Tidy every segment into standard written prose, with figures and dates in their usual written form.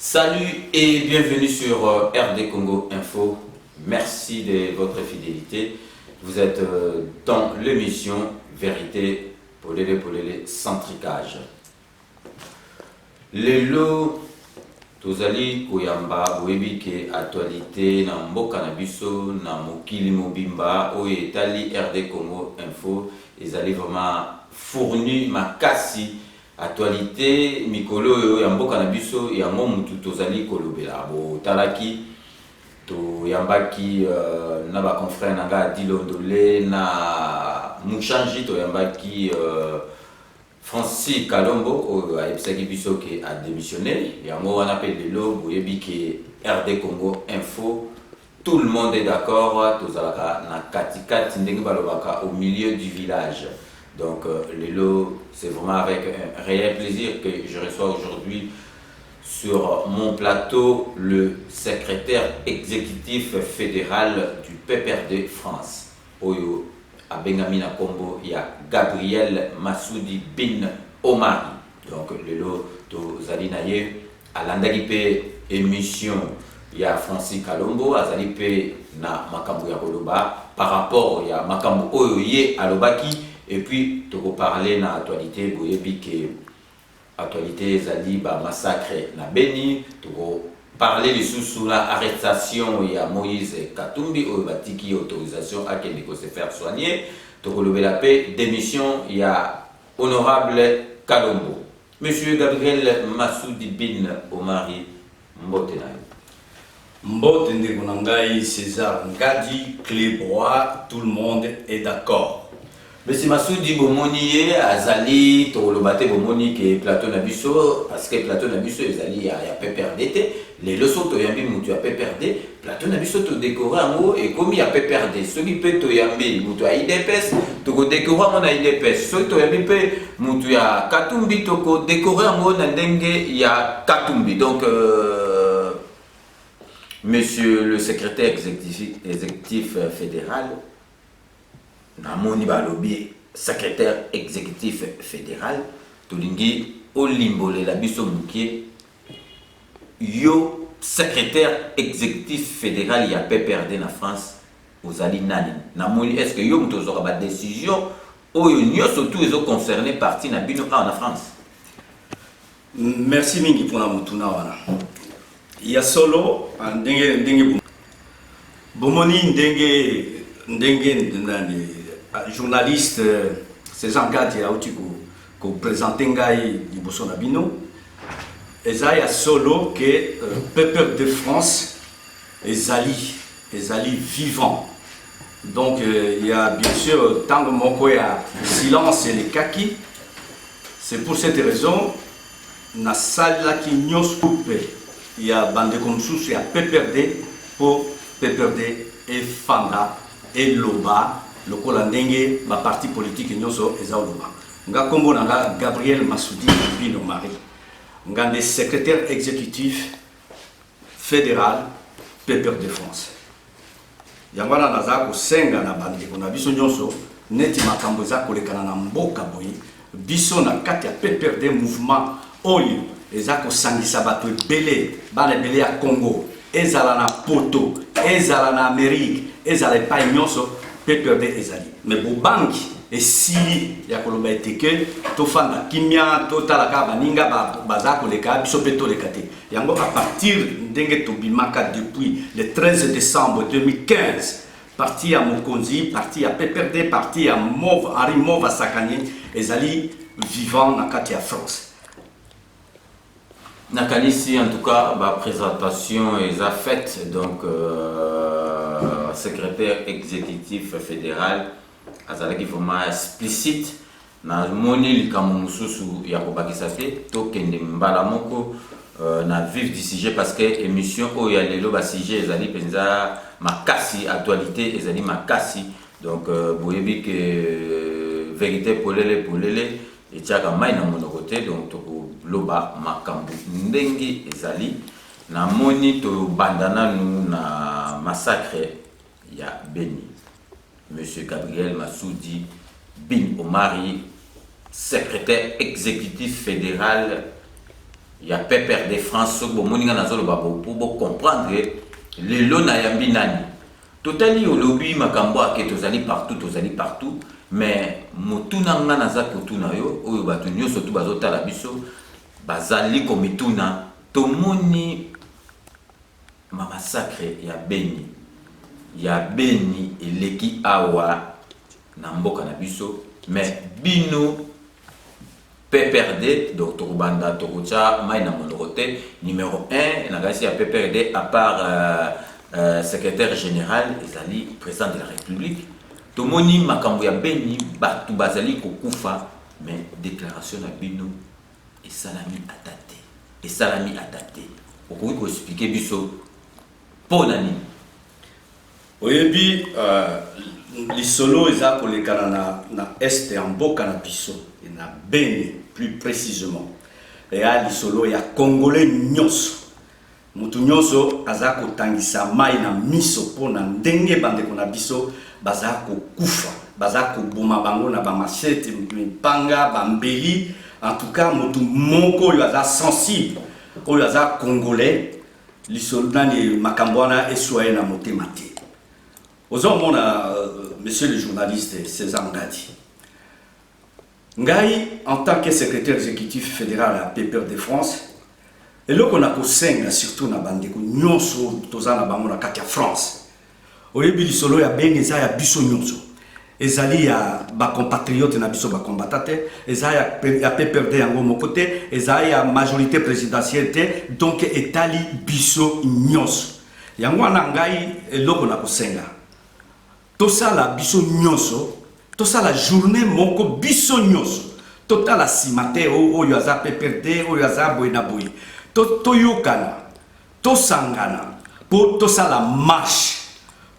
Salut et bienvenue sur RD Congo Info. Merci de votre fidélité. Vous êtes dans l'émission Vérité Polele Centricage. Lelo tozali koyamba boyebi ke actualité na mboka na biso na mokili mobimba oyo etali RD Congo Info ezali vraiment fourni makasi actualité mikolo ya mboka na biso yango mutu tozali kolobela bo talaki to yambaki na ba confrère nanga Dilondole na Muchanji to yambaki Francis Kalombo a ebisaki biso ke a démissionné yango on appelle lelo boyebi ke RD Congo Info tout le monde est d'accord tozalaka na katikati ndenge balobaka au milieu du village. Donc Lelo, c'est vraiment avec un réel plaisir que je reçois aujourd'hui sur mon plateau le secrétaire exécutif fédéral du PPRD France. Oyo à Bengamina Kombo, il y a Gabriel Massoudi Bin Omari. Donc Lelo, to Zalinaye, à l'Andagipe émission, il y a Francis Kalombo, à Zalipe na Makambu Yakoloba, par rapport il y a Makambu Oyoye Alobaki. Et puis, tu peux parler dans l'actualité, boyebi que l'actualité zali ba massacre na Beni, tu peux parler sous la arrestation il y a Moïse Katumbi ou batiki autorisation à qu'il se faire soigner, tu peux lever la paix, démission il y a honorable Kalombo. Monsieur Gabriel Massoudi Bin Omari Mbotenayo. Mbote Ndegonangai, César Ngadi, Clébois, tout le monde est d'accord. Monsieur Massoudi Bomoni azali to lobate bomoni ke plateau na biso parce que plateau na biso ezali ya PPRD les leçons to yambi mutu ya PPRD plateau na biso to décorer ngo et comme ya PPRD soki pe to yambi mutu ya IDPS to ko décorer ngo na IDPS soki to yambi pe mutu ya Katumbi to ko décorer ngo na ndenge ya Katumbi. Donc monsieur le secrétaire exécutif fédéral Namoni Balobi, secrétaire exécutif fédéral, Tolingi Olimbole la biso mukie, yo secrétaire exécutif fédéral, il y a PPRD en France, aux Ali Nani. Namoni, est-ce que yo mutozora ba décision, ou yo surtout ils ont concerné parti na bino en France? Merci mingi pour la mutuna wana. Il y a solo, ndenge bomoni ndenge nani. Journaliste César Ngadi a outi ko présenter ngai liboso na bino ezaya solo que peuple de France ezali vivant. Donc il y a bien sûr tant de moko ya silence et les kaki. C'est pour cette raison na sala ki nyos coupe il y a bande comme sous il y a PPRD pour PPRD et Fanda et Loba le Kolandenge, ma parti politique nyoso ezaoluba. Nga kombo nanga Gabriel Massoudi Bin Omari. Nga le secrétaire exécutif fédéral PPRD de France. Yangwana naza ko senga na bandi ko na biso nyoso neti makambo za kolekana na mboka boyi biso na kati ya PPRD mouvement oyo ezako sangisa bato ebele bana ebele ya Congo ezala na poto ezala na Amérique ezala pa nyoso PPRD ezali. Mais pour banque et si ya koloba eteke to fanda kimia to talaka baninga bazako leka biso peto lekate. Yango à partir ndenge to bimaka depuis le 13 décembre 2015 parti à Mokonzi, parti à PPRD, parti à Mauve, Henri Mauve à Sakanye ezali vivant na kati ya France. Nakanisi en tout cas ma présentation est faite donc secrétaire exécutif fédéral azalaki vraiment explicite na moni likambo mususu ya kobakisa te to kende mbala moko na vif du sujet parce que émission oyo ya lelo ba sujet ezali penza makasi actualité ezali makasi donc boyebi que vérité polele etiaka mai na monoko te donc toko loba makambu ndenge ezali na moni to bandana nu na massacre ya Beni. Monsieur Gabriel Massoudi Bin Omari, secrétaire exécutif fédéral Il y a Pépère de France, pour comprendre les lots n'ayambi nani. Totali au lobby makambo ke tozali partout, mais motuna nga naza kotuna yo oyo bato nyonso tu bazotala biso bazali komituna tomoni ma massacre ya Beni eleki awa na mboka na biso, mais bino PPRD, Dr. Banda Torucha, Maïna Monorote, numéro 1, Nagasi à PPRD, à part secrétaire général, Ezali, président de la République. Tomoni Makambuya Beni, Batu Bazali Kokufa, mais déclaration à Bino, et Salami Atate. Et Salami Atate. Pourquoi vous expliquez Bisso Ponani? Oyebi, les solos, ils ont les canana na est et en boka na Bisso. Na Beni plus précisément et à l'isolo ya congolais nyonso mutu nyonso azako tangisa mai na miso pona ndenge bandeko na biso bazako kufa bazako boma bango na ba machete mipanga bambeli. En tout cas mutu moko yo aza sensible oyo aza congolais l'isolo nani makambwana eswaye na motema te. Ozomona monsieur le journaliste César Ngadi Ngai, en tant que secrétaire exécutif fédéral à PPR de France, et là qu'on a kosenga surtout na bandeko nyonso toza na bango na kati ya France. Oyebi lisolo ya bengi eza ya biso nyonso. Ezali ya ba compatriote na biso ba combattate, eza ya PPR de yango moko te, eza ya majorité présidentielle te, donc etali biso nyonso. Yango wana ngai eloko na kosenga. Tosala biso nyonso. Tout ça la journée moko biso nyonso total la simate o yaza PPRD o yaza boina boy to yokana to sangana pour tout ça la marche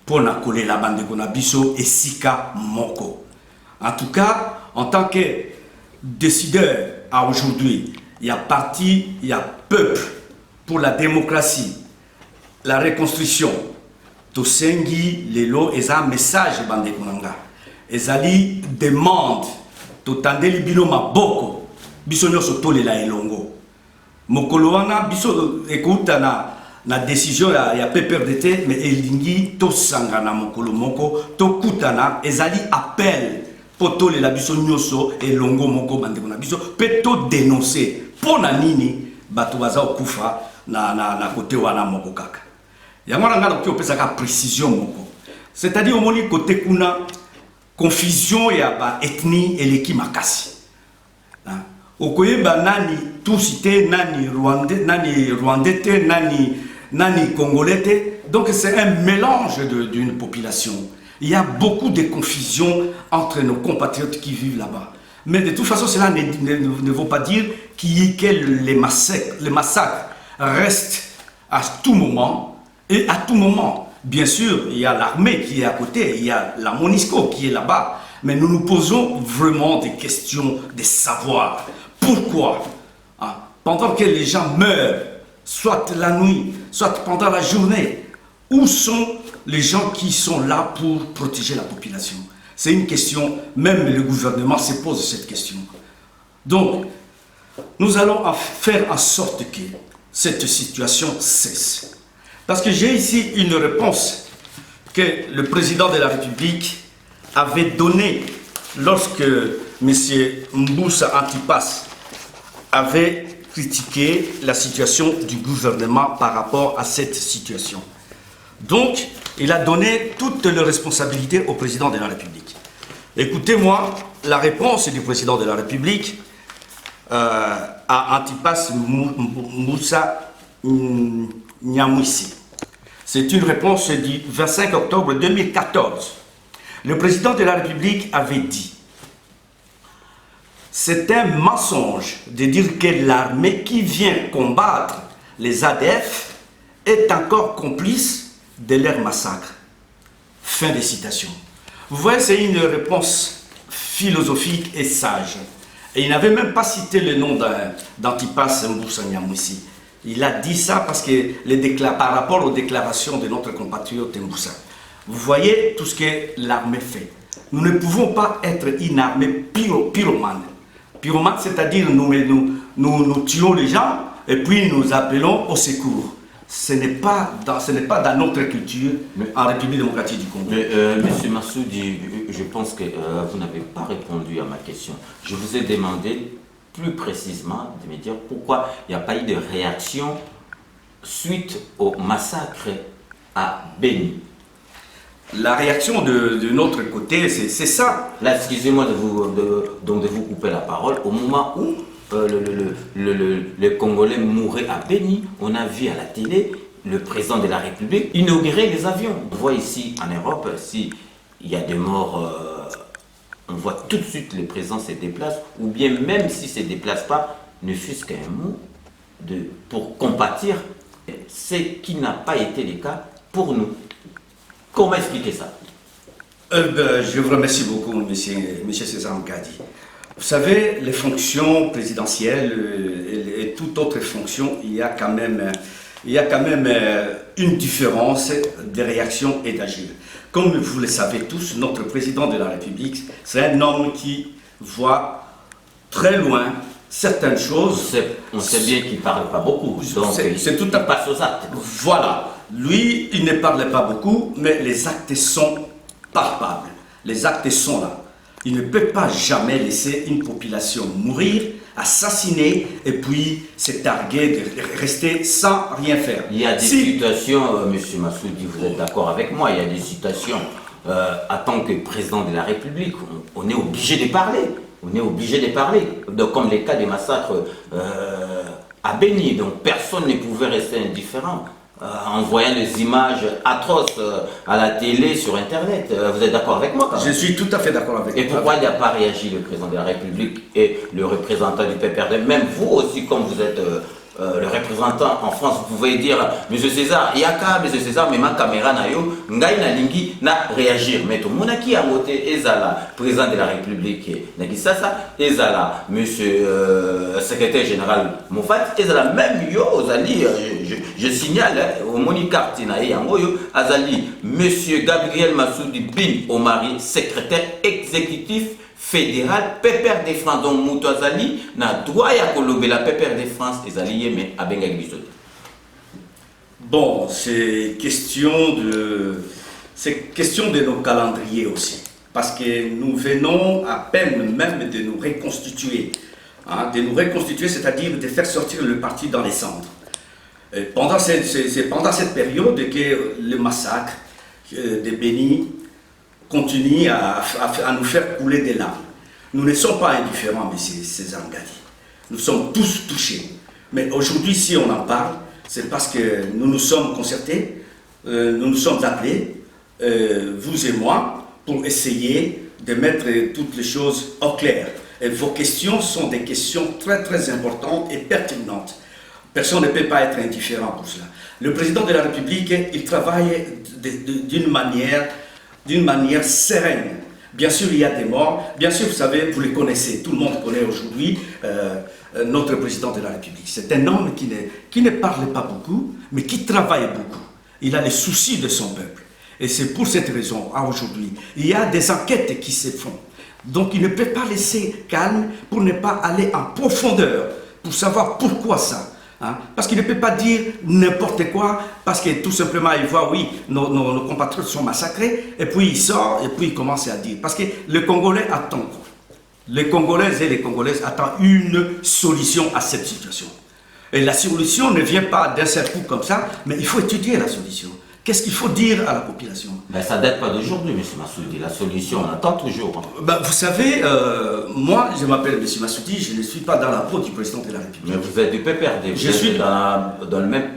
pour na coller la bande qu'on a biso et sika moko. En tout cas en tant que décideur à aujourd'hui il y a parti il y a peuple pour la démocratie la reconstruction to sengi lelo eza message bande konanga. Ezali demande totandeli bino maboko biso nyonso tolela elongo mokolo wana biso ekuta na décision ya PPRD mais elingi tosangana mokolo moko tokutana ezali appel po tolela biso nyonso elongo moko bandeko na biso pe to dénoncer pona nini bato baza okufa na côté wana moko kaka yango na ngala ko pesaka précision moko c'est-à-dire au moni côté kuna confusion ya ba ethnie eleki makasi. Okoyeba nani Tutsite, nani Rwandais, nani Congolais. Donc c'est un mélange d'une population. Il y a beaucoup de confusion entre nos compatriotes qui vivent là-bas. Mais de toute façon, cela ne veut pas dire que les massacres restent à tout moment et à tout moment. Bien sûr, il y a l'armée qui est à côté, il y a la MONUSCO qui est là-bas. Mais nous nous posons vraiment des questions de savoir pourquoi, pendant que les gens meurent, soit la nuit, soit pendant la journée, où sont les gens qui sont là pour protéger la population? C'est une question, même le gouvernement se pose cette question. Donc, nous allons faire en sorte que cette situation cesse. Parce que j'ai ici une réponse que le président de la République avait donnée lorsque M. Mboussa Antipas avait critiqué la situation du gouvernement par rapport à cette situation. Donc, il a donné toutes les responsabilités au président de la République. Écoutez-moi la réponse du président de la République à Antipas Mboussa Nyamwisi. C'est une réponse du 25 octobre 2014. Le président de la République avait dit: c'est un mensonge de dire que l'armée qui vient combattre les ADF est encore complice de leur massacre. Fin de citation. Vous voyez, c'est une réponse philosophique et sage. Et il n'avait même pas cité le nom d'Antipas Mboussa Nyamwisi. Il a dit ça parce que par rapport aux déclarations de notre compatriote Mboussa. Vous voyez tout ce que l'armée fait. Nous ne pouvons pas être une armée pyromane. Pyromane, c'est-à-dire nous tuons les gens, et puis nous appelons au secours. Ce n'est pas dans notre culture en République démocratique du Congo. Mais Monsieur Massoudi, je pense que vous n'avez pas répondu à ma question. Je vous ai demandé plus précisément de me dire pourquoi il n'y a pas eu de réaction suite au massacre à Beni. La réaction de notre côté, c'est ça. Là, excusez-moi de vous couper la parole. Au moment où le Congolais mourait à Beni, on a vu à la télé le président de la République inaugurer les avions. On voit ici en Europe, s'il y a des morts, on voit tout de suite le président se déplace, ou bien même s'il ne se déplace pas, ne fût-ce qu'un mot pour compatir, ce qui n'a pas été le cas pour nous. Comment expliquer ça? Je vous remercie beaucoup, monsieur César Nkadi. Vous savez, les fonctions présidentielles et toute autre fonction, il y a quand même une différence de réaction et d'agir. Comme vous le savez tous, notre président de la République, c'est un homme qui voit très loin certaines choses. On sait bien qu'il ne parle pas beaucoup, donc c'est tout à passe aux actes. Voilà. Lui, il ne parle pas beaucoup, mais les actes sont palpables. Les actes sont là. Il ne peut pas jamais laisser une population mourir, assassiner, et puis se targuer de rester sans rien faire. Il y a des situations, Monsieur Massoudi, vous êtes d'accord avec moi, il y a des situations, en tant que président de la République, on est obligé de parler. On est obligé de parler. Donc, comme les cas des massacres à Beni, donc personne ne pouvait rester indifférent. En voyant les images atroces à la télé, sur Internet. Vous êtes d'accord avec moi quand même? Je suis tout à fait d'accord avec vous. Et pourquoi il n'a pas réagi le président de la République et le représentant du PPRD? Même vous aussi, comme vous êtes le représentant en France, vous pouvez dire, Monsieur César, Yaka, Monsieur César, mais ma caméra na yo, ngai na lingi na réagir. Mais tout le monde qui a voté, Ezala, président de la République, Nagisasa, Ezala, Monsieur secrétaire général Moufat, Ezala, même yo, Ozali, je signale, au Monicarte Yangoyo, Azali, Monsieur Gabriel Massoudi Bin Omari, secrétaire exécutif fédéral PPR de France. Donc Moutouazali na droit ya kolobe la PPR de France ezali yeme abenga biso. Bon, c'est question de nos calendriers aussi, parce que nous venons à peine même de nous reconstituer, hein, c'est-à-dire de faire sortir le parti dans les cendres. C'est pendant cette période que le massacre de Beni continue à nous faire couler des larmes. Nous ne sommes pas indifférents, M. César Nkadi. Nous sommes tous touchés. Mais aujourd'hui, si on en parle, c'est parce que nous nous sommes concertés, nous nous sommes appelés, vous et moi, pour essayer de mettre toutes les choses au clair. Et vos questions sont des questions très très importantes et pertinentes. Personne ne peut pas être indifférent pour cela. Le président de la République, il travaille d'une manière sereine. Bien sûr, il y a des morts. Bien sûr, vous savez, vous les connaissez. Tout le monde connaît aujourd'hui notre président de la République. C'est un homme qui ne parle pas beaucoup, mais qui travaille beaucoup. Il a les soucis de son peuple. Et c'est pour cette raison, aujourd'hui, il y a des enquêtes qui se font. Donc, il ne peut pas laisser calme pour ne pas aller en profondeur, pour savoir pourquoi ça. Hein? Parce qu'il ne peut pas dire n'importe quoi, parce que tout simplement il voit, oui, nos compatriotes sont massacrés, et puis il sort, et puis il commence à dire. Parce que les Congolais attendent, les Congolaises et les Congolaises attendent une solution à cette situation. Et la solution ne vient pas d'un seul coup comme ça, mais il faut étudier la solution. Qu'est-ce qu'il faut dire à la population? Ben, ça ne date pas d'aujourd'hui, M. Massoudi. La solution, on attend toujours. Ben, vous savez, moi, je m'appelle M. Massoudi, je ne suis pas dans la peau du président de la République. Mais vous êtes du PPRD, vous êtes dans le même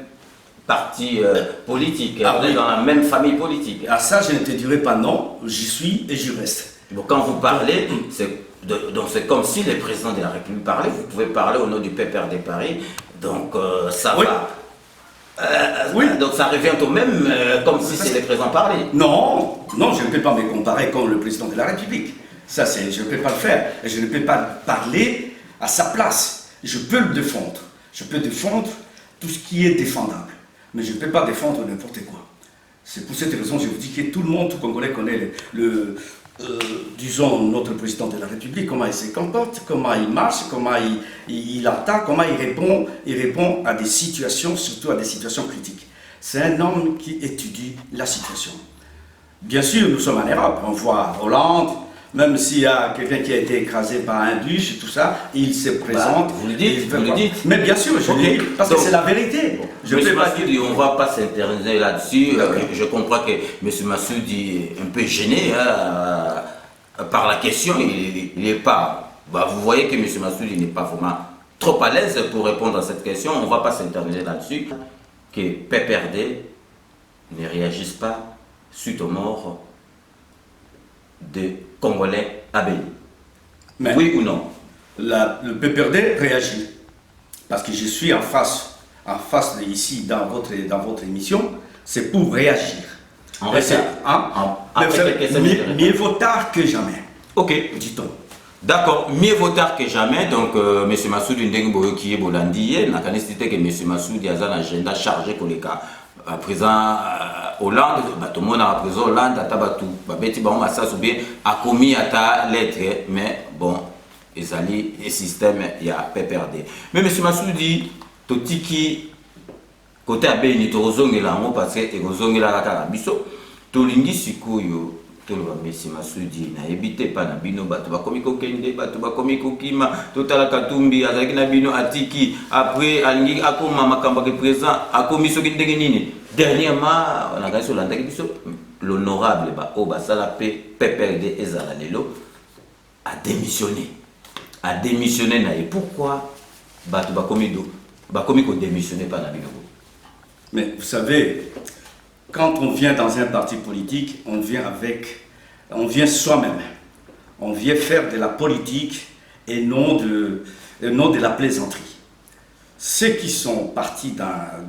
parti politique, vous êtes dans la même famille politique. À ça, je ne te dirai pas non, j'y suis et j'y reste. Bon, quand vous parlez, c'est comme si le président de la République parlait, vous pouvez parler au nom du PPRD Paris, donc ça oui. va. Oui. Donc ça revient au même, comme si c'était le président parler. Non, non, je ne peux pas me comparer comme le président de la République. Ça, je ne peux pas le faire. Et je ne peux pas parler à sa place. Je peux le défendre. Je peux défendre tout ce qui est défendable. Mais je ne peux pas défendre n'importe quoi. C'est pour cette raison que je vous dis que tout le monde, tout Congolais connaît disons, notre président de la République, comment il se comporte, comment il marche, comment il attaque, comment il répond à des situations, surtout à des situations critiques. C'est un homme qui étudie la situation. Bien sûr, nous sommes en Europe, on voit Hollande, même s'il y a quelqu'un qui a été écrasé par un bus et tout ça, il se présente. Vous le dites. Mais bien sûr, je le dis, parce que c'est la vérité. Je ne peux pas dire, on ne va pas s'interner là-dessus. Je comprends que M. Massoudi est un peu gêné par la question. Il n'est pas. Vous voyez que M. Massoudi n'est pas vraiment trop à l'aise pour répondre à cette question. On ne va pas s'interner là-dessus. Que PPRD ne réagisse pas suite aux morts de Congolais abéis. Oui ou non? Le PPRD réagit. Parce que je suis en face ici dans votre émission, c'est pour réagir. Mieux vaut tard que jamais. Ok. Dit-on. D'accord, mieux vaut tard que jamais. Donc, M. Massoudi Ndengbo qui est Bolandier, n'a qu'à nécessiter que M. Massoudi a un agenda chargé pour les cas. À présent, Hollande, tout le monde a présent Hollande, à Tabatou, bien a commis à ta lettre, mais bon, ils allaient le système, il y a PPRD. Mais M. Massoudi, Totiki, côté à Béni, tu as parce que tu as Karabiso, tu lingi sikuyo. M. Massoudi na ebité pas na bino bato ba komiko kende bato ba komiko kima totala katumbi azaki na bino atiki après alingi akoma makambo ke présent akomi soki ndenge nini dernièrement on a gagné sur l'andaki biso l'honorable ba o basala PPRD ezala lelo a démissionné na et pourquoi bato ba komiko démissionner pas na bino. Mais vous savez, quand on vient dans un parti politique, on vient soi-même. On vient faire de la politique et non de la plaisanterie. Ceux qui sont partis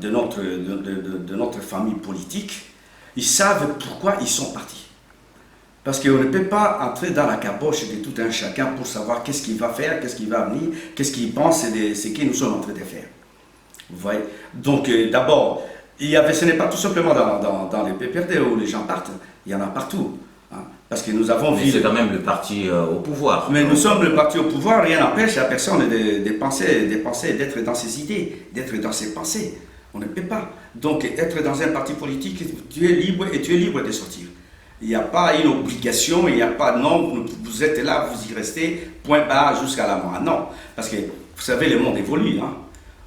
de notre famille politique, ils savent pourquoi ils sont partis. Parce qu'on ne peut pas entrer dans la caboche de tout un chacun pour savoir qu'est-ce qu'il va faire, qu'est-ce qu'il va venir, qu'est-ce qu'il pense et ce que nous sommes en train de faire. Vous voyez? Donc d'abord, ce n'est pas tout simplement dans les PPRD où les gens partent, il y en a partout. Hein, parce que nous avons vu. C'est quand même le parti au pouvoir. Mais nous sommes le parti au pouvoir, rien n'empêche à personne de penser, d'être dans ses idées, d'être dans ses pensées. On ne peut pas. Donc être dans un parti politique, tu es libre et tu es libre de sortir. Il n'y a pas une obligation, il n'y a pas non, vous êtes là, vous y restez, point barre jusqu'à la mort. Non, parce que vous savez, le monde évolue. Hein.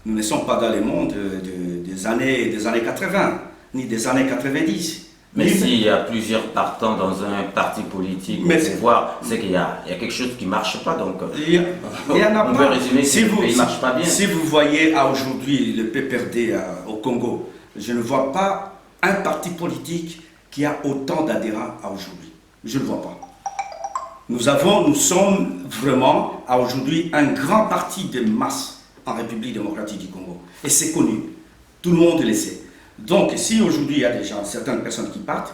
Nous ne sommes pas dans le monde des années 80, ni des années 90. Mais s'il y a plusieurs partants dans un parti politique au pouvoir, c'est qu'il y a quelque chose qui ne marche pas. Donc, il y en a on peut résumer que le pays ne marche pas bien. Si vous voyez aujourd'hui le PPRD au Congo, je ne vois pas un parti politique qui a autant d'adhérents à aujourd'hui. Je ne le vois pas. Nous sommes vraiment à aujourd'hui un grand parti de masse en République démocratique du Congo. Et c'est connu. Tout le monde le sait. Donc, si aujourd'hui il y a des gens, certaines personnes qui partent,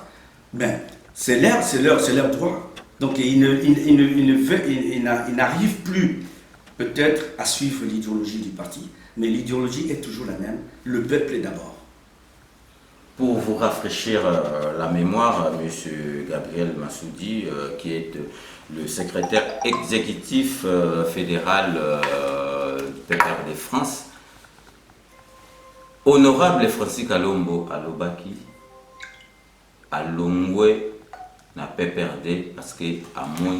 ben, c'est leur droit. Donc, ils n'arrivent plus peut-être à suivre l'idéologie du parti. Mais l'idéologie est toujours la même. Le peuple est d'abord. Pour vous rafraîchir la mémoire, M. Gabriel Massoudi, qui est le secrétaire exécutif fédéral PPRD France, honorable Francis Kalombo Alobaki, Alongwe na PPRD parce que à mon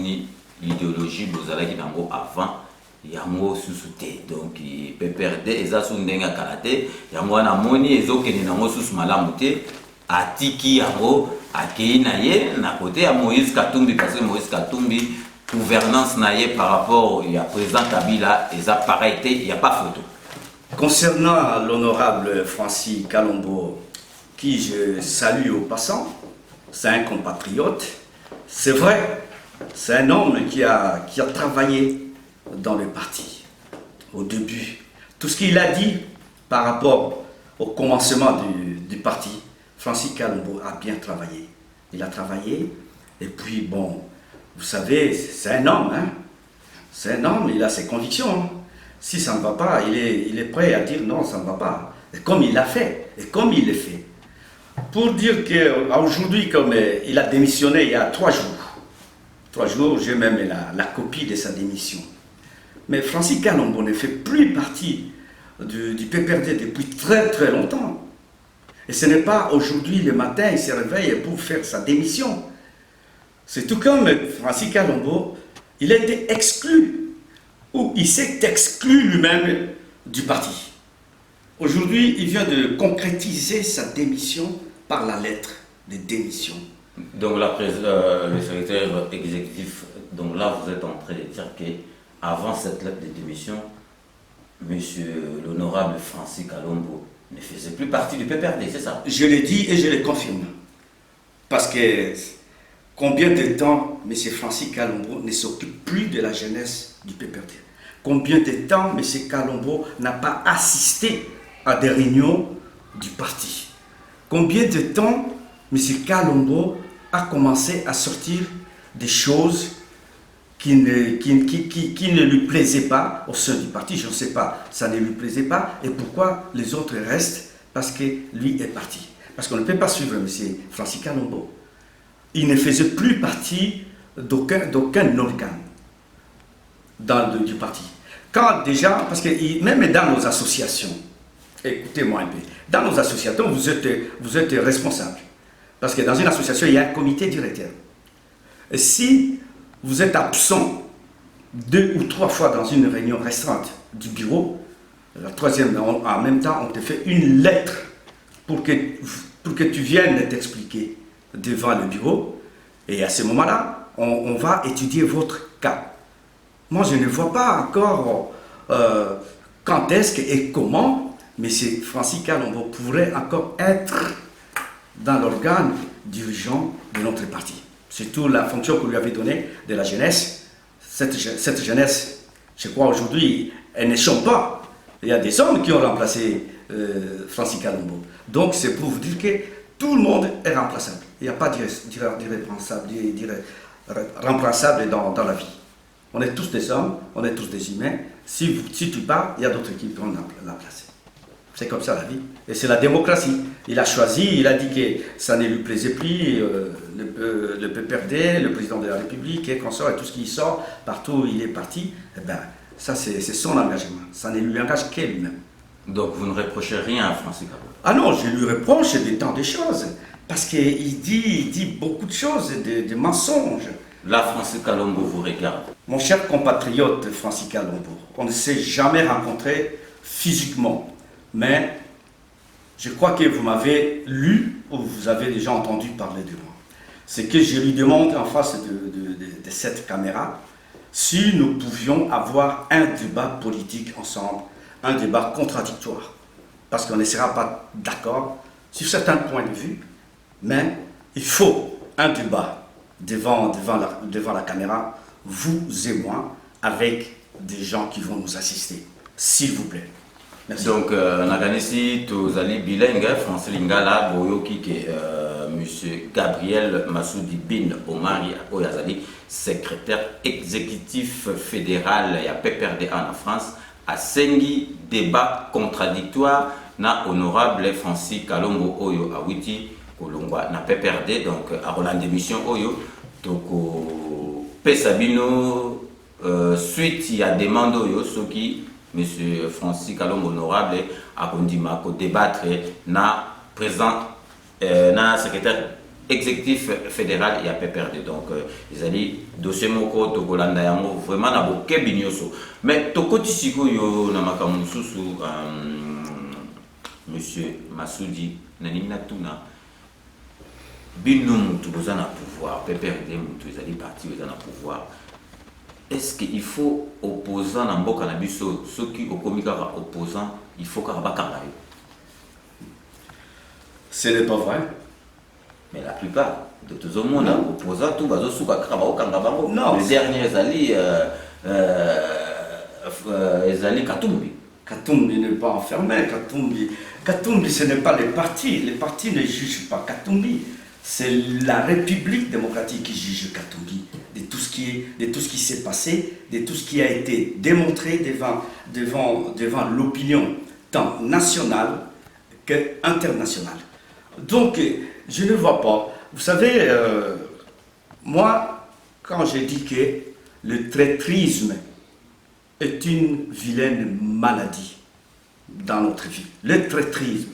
idéologie bozalaki nango avant yango susute donc PPRD eza sundenga karate yango na moni ezokene nango susu malamu te atiki yango akei na ye na côté ya Moïse Katumbi parce que Moïse Katumbi gouvernance na ye par rapport à président Kabila eza pareil te, il n'y a pas photo. Concernant l'honorable Francis Kalombo, qui je salue au passant, c'est un compatriote, c'est vrai, c'est un homme qui a travaillé dans le parti au début. Tout ce qu'il a dit par rapport au commencement du parti, Francis Kalombo a bien travaillé. Il a travaillé et puis bon, vous savez, c'est un homme, hein? C'est un homme, il a ses convictions. Hein? Si ça ne va pas, il est prêt à dire non, ça ne va pas. Et comme il l'a fait, et comme il le fait. Pour dire qu'aujourd'hui, comme il a démissionné il y a 3 jours, 3 jours, j'ai même la copie de sa démission. Mais Francis Kalombo ne fait plus partie du PPRD depuis très très longtemps. Et ce n'est pas aujourd'hui le matin, il se réveille pour faire sa démission. C'est tout comme Francis Kalombo, il a été exclu, ou il s'est exclu lui-même du parti. Aujourd'hui, il vient de concrétiser sa démission par la lettre de démission. Donc le secrétaire exécutif, donc là vous êtes en train de dire qu'avant cette lettre de démission, monsieur l'honorable Francis Kalombo ne faisait plus partie du PPRD, c'est ça? Je l'ai dit et je le confirme. Parce que combien de temps M. Francis Kalombo ne s'occupe plus de la jeunesse du PPRD? Combien de temps M. Kalombo n'a pas assisté à des réunions du parti? Combien de temps M. Kalombo a commencé à sortir des choses qui ne lui plaisaient pas au sein du parti? Je ne sais pas, ça ne lui plaisait pas. Et pourquoi les autres restent? Parce que lui est parti. Parce qu'on ne peut pas suivre M. Francis Kalombo. Il ne faisait plus partie d'aucun organe du parti. Quand déjà, parce que même dans nos associations, écoutez-moi un peu, dans nos associations, vous êtes responsable. Parce que dans une association, il y a un comité directeur. Et si vous êtes absent 2 ou 3 fois dans une réunion restreinte du bureau, la troisième, en même temps, on te fait une lettre pour que tu viennes t'expliquer devant le bureau. Et à ce moment-là, on va étudier votre cas. Moi, je ne vois pas encore quand est-ce et comment M. Francis Kalombo pourrait encore être dans l'organe dirigeant de notre parti. Surtout la fonction que lui avait donnée de la jeunesse. Cette jeunesse, je crois aujourd'hui, elle ne chante pas. Il y a des hommes qui ont remplacé Francis Kalombo. Donc c'est pour vous dire que tout le monde est remplaçable. Il n'y a pas d'irremplaçable dans la vie. On est tous des hommes, on est tous des humains. Si tu pars, il y a d'autres qui prennent la place. C'est comme ça la vie. Et c'est la démocratie. Il a choisi, il a dit que ça ne lui plaisait plus, le PPRD, le président de la République, et consort, et tout ce qui sort, partout où il est parti. Eh bien, ça c'est son engagement. Ça ne lui engage que lui-même. Donc vous ne reprochez rien à Francis Kalombo? Ah non, je lui reproche des tant de choses. Parce qu'il dit beaucoup de choses, des mensonges. Là, Francis Kalombo vous regarde. Mon cher compatriote Francis Kalombo, on ne s'est jamais rencontré physiquement. Mais je crois que vous m'avez lu ou vous avez déjà entendu parler de moi. C'est que je lui demande en face de cette caméra si nous pouvions avoir un débat politique ensemble, un débat contradictoire. Parce qu'on ne sera pas d'accord sur certains points de vue, mais il faut un débat devant la caméra, vous et moi, avec des gens qui vont nous assister. S'il vous plaît. Merci. Donc, naganisi tozali bilingue français lingala boyoki ke monsieur Gabriel Massoudi Bin Omari oyo azali secrétaire exécutif fédéral ya PPRD en France asengi débat contradictoire na honorable Francis Kalombo oyo awiti kolongwa na PPRD. Donc a Roland émission oyo toko pesa bino suite ya demande oyo soki Monsieur Francis Kalombo honorable a condimé à débattre na président na secrétaire exécutif fédéral et à PPRD. Donc ils ont dit dossier moko to kolanda yango vraiment na boke binyoso. Mais to koti siko yo na makamu susu monsieur Massoudi nanimina tuna bino mutu bozana pouvoir PPRD mutu ils ont dit parti bozana pouvoir. Est-ce qu'il faut opposant dans Mboka na biso ceux qui au comika opposant il faut karabakanga? Ce n'est pas vrai. Mais la plupart de tous au monde opposant tout bazo suka karabakanga bango. Non. Les derniers Ezali Katumbi. Katumbi n'est pas enfermé. Katumbi ce n'est pas les partis. Les partis ne jugent pas Katumbi. C'est la République démocratique qui juge Katumbi de tout ce qui s'est passé, de tout ce qui a été démontré devant l'opinion tant nationale qu'internationale. Donc, je ne vois pas. Vous savez, moi, quand j'ai dit que le traîtrisme est une vilaine maladie dans notre vie. Le traîtrisme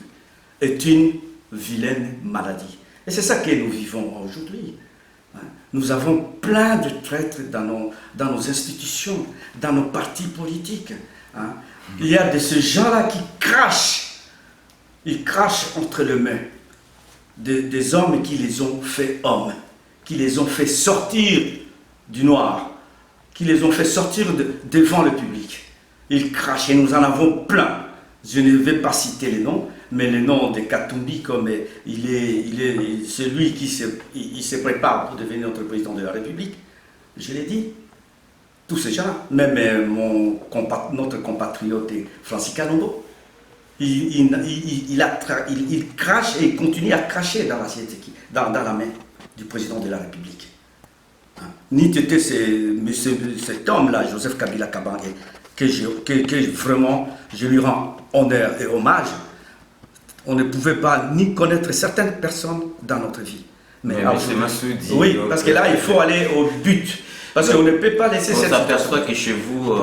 est une vilaine maladie. Et c'est ça que nous vivons aujourd'hui. Nous avons plein de traîtres dans nos institutions, dans nos partis politiques. Il y a de ces gens-là qui crachent. Ils crachent entre les mains des hommes qui les ont fait hommes, qui les ont fait sortir du noir, qui les ont fait sortir devant le public. Ils crachent et nous en avons plein. Je ne vais pas citer les noms, mais le nom de Katumbi, comme il est celui qui se prépare pour devenir notre président de la République, je l'ai dit, tous ces gens, même notre compatriote Francis Kalombo, il crache et il continue à cracher dans la main du président de la République. Ni était cet homme-là, Joseph Kabila Kabange, que vraiment je lui rends honneur et hommage. On ne pouvait pas ni connaître certaines personnes dans notre vie. Mais Massoudi, oui, parce que là, il faut aller au but. Parce qu'on ne peut pas laisser cette... On s'aperçoit que chez vous,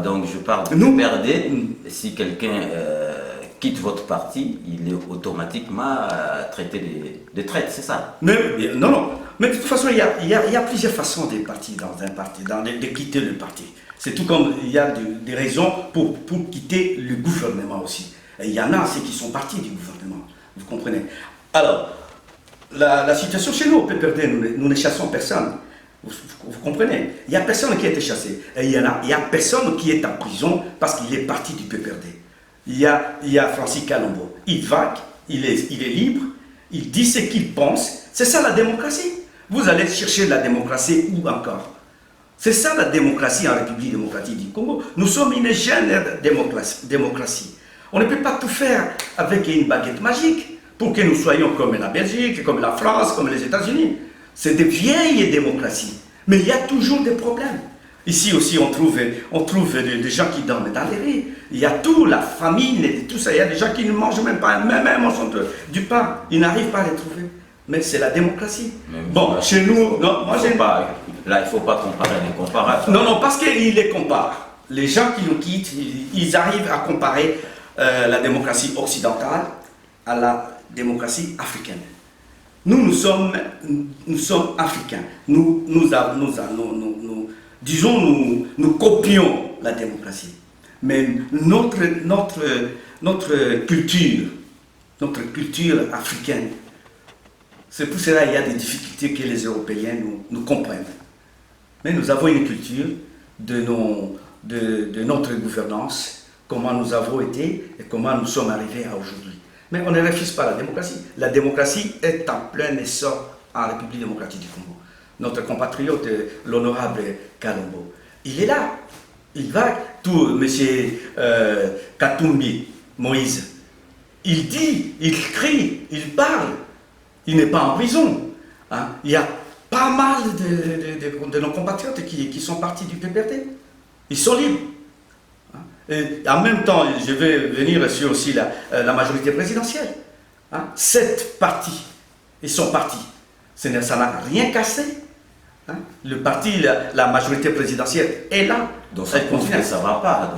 donc je parle de PRD, si quelqu'un quitte votre parti, il est automatiquement traité de traite, c'est ça? Non, non. Mais de toute façon, il y a plusieurs façons de partir dans un parti, de quitter le parti. C'est tout comme il y a des raisons pour quitter le gouvernement aussi. Et il y en a ceux qui sont partis du gouvernement, vous comprenez. Alors, la situation chez nous, au PPRD, nous ne chassons personne. Vous comprenez? Il n'y a personne qui a été chassé. Et il y a personne qui est en prison parce qu'il est parti du PPRD. Il y a Francis Kalombo. Il vague, il est libre, il dit ce qu'il pense. C'est ça la démocratie. Vous allez chercher la démocratie où encore? C'est ça la démocratie en République démocratique du Congo. Nous sommes une jeune démocratie. On ne peut pas tout faire avec une baguette magique pour que nous soyons comme la Belgique, comme la France, comme les États-Unis. C'est des vieilles démocraties. Mais il y a toujours des problèmes. Ici aussi, on trouve des gens qui dorment dans les rues. Il y a tout, la famine, et tout ça. Il y a des gens qui ne mangent même pas, même du pain. Ils n'arrivent pas à les trouver. Mais c'est la démocratie. Bon, chez nous, non, moi j'ai pas. Là, il ne faut pas comparer les comparables. Non, parce qu'ils les comparent. Les gens qui nous quittent, ils arrivent à comparer la démocratie occidentale à la démocratie africaine. Nous sommes africains. Nous copions la démocratie. Mais notre culture africaine, c'est pour cela qu'il y a des difficultés que les Européens nous comprennent. Mais nous avons une culture de notre gouvernance, comment nous avons été et comment nous sommes arrivés à aujourd'hui. Mais on ne refuse pas la démocratie. La démocratie est en plein essor en République démocratique du Congo. Notre compatriote, l'honorable Kalombo, il est là. Il va, tout, M. Katumbi, Moïse, il dit, il crie, il parle. Il n'est pas en prison. Il y a pas mal de nos compatriotes qui sont partis du PPRD. Ils sont libres. Et en même temps, je vais venir sur aussi la majorité présidentielle. 7 partis, ils sont partis. Ça n'a rien cassé. Le parti, la majorité présidentielle est là. Donc ça prouve que ça ne va pas.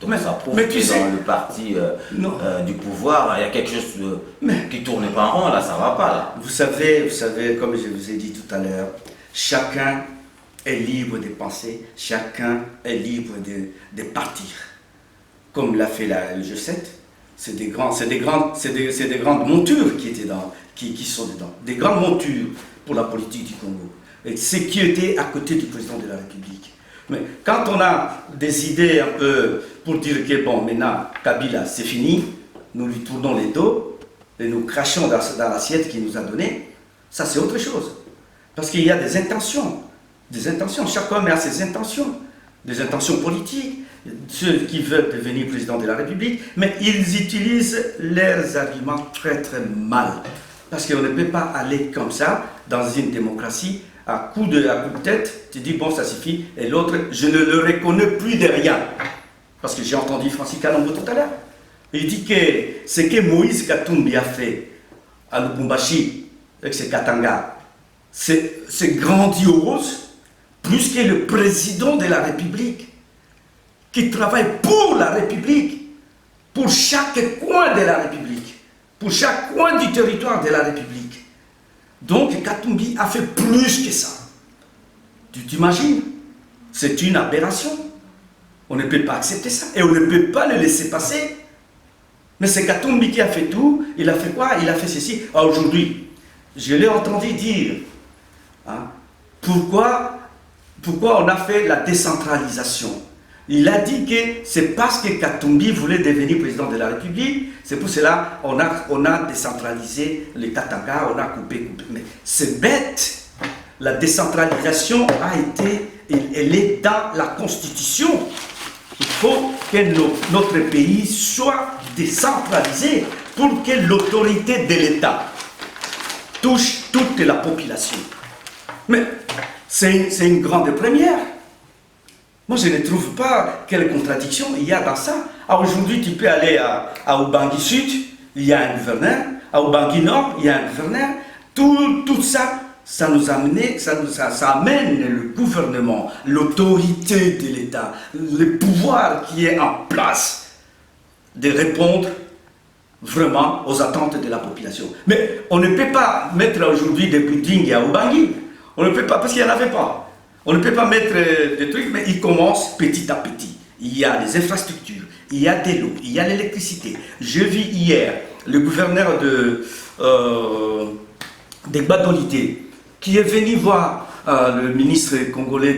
Donc ça prouve que dans le parti du pouvoir, il y a quelque chose qui ne tourne pas en rond, là, ça ne va pas. Là. Vous savez, comme je vous ai dit tout à l'heure, chacun est libre de penser, chacun est libre de partir. Comme l'a fait la G7, c'est des grandes montures qui sont dedans. Des grandes montures pour la politique du Congo. Et c'est qui était à côté du président de la République. Mais quand on a des idées un peu pour dire que bon, maintenant, Kabila, c'est fini, nous lui tournons les dos et nous crachons dans l'assiette qu'il nous a donnée, ça c'est autre chose. Parce qu'il y a des intentions. Chaque homme a ses intentions. Des intentions politiques, ceux qui veulent devenir président de la République, mais ils utilisent leurs arguments très très mal. Parce qu'on ne peut pas aller comme ça dans une démocratie à coup de tête, tu dis bon ça suffit, et l'autre, je ne le reconnais plus de rien. Parce que j'ai entendu Francis Kalombo tout à l'heure. Il dit que ce que Moïse Katumbi a fait à Lubumbashi avec ses Katanga, c'est grandiose, plus que le président de la République, qui travaille pour la République, pour chaque coin de la République, pour chaque coin du territoire de la République. Donc Katumbi a fait plus que ça. Tu t'imagines? C'est une aberration. On ne peut pas accepter ça et on ne peut pas le laisser passer. Mais c'est Katumbi qui a fait tout. Il a fait quoi? Il a fait ceci. Aujourd'hui, je l'ai entendu dire, hein, pourquoi on a fait la décentralisation. Il a dit que c'est parce que Katumbi voulait devenir président de la République, c'est pour cela qu'on a décentralisé les Katanga, on a coupé. Mais c'est bête. La décentralisation a été, elle est dans la Constitution. Il faut que notre pays soit décentralisé pour que l'autorité de l'État touche toute la population. Mais c'est une grande première. Moi, je ne trouve pas quelle contradiction il y a dans ça. Aujourd'hui, tu peux aller à Ubangui Sud, il y a un gouverneur. À Ubangui Nord, il y a un gouverneur. Tout ça, ça amène le gouvernement, l'autorité de l'État, le pouvoir qui est en place de répondre vraiment aux attentes de la population. Mais on ne peut pas mettre aujourd'hui des buildings à Ubangui. On ne peut pas, parce qu'il n'y en avait pas. On ne peut pas mettre des trucs, mais ils commencent petit à petit. Il y a les infrastructures, il y a de l'eau, il y a l'électricité. Je vis hier le gouverneur de Gbadolité qui est venu voir le ministre congolais,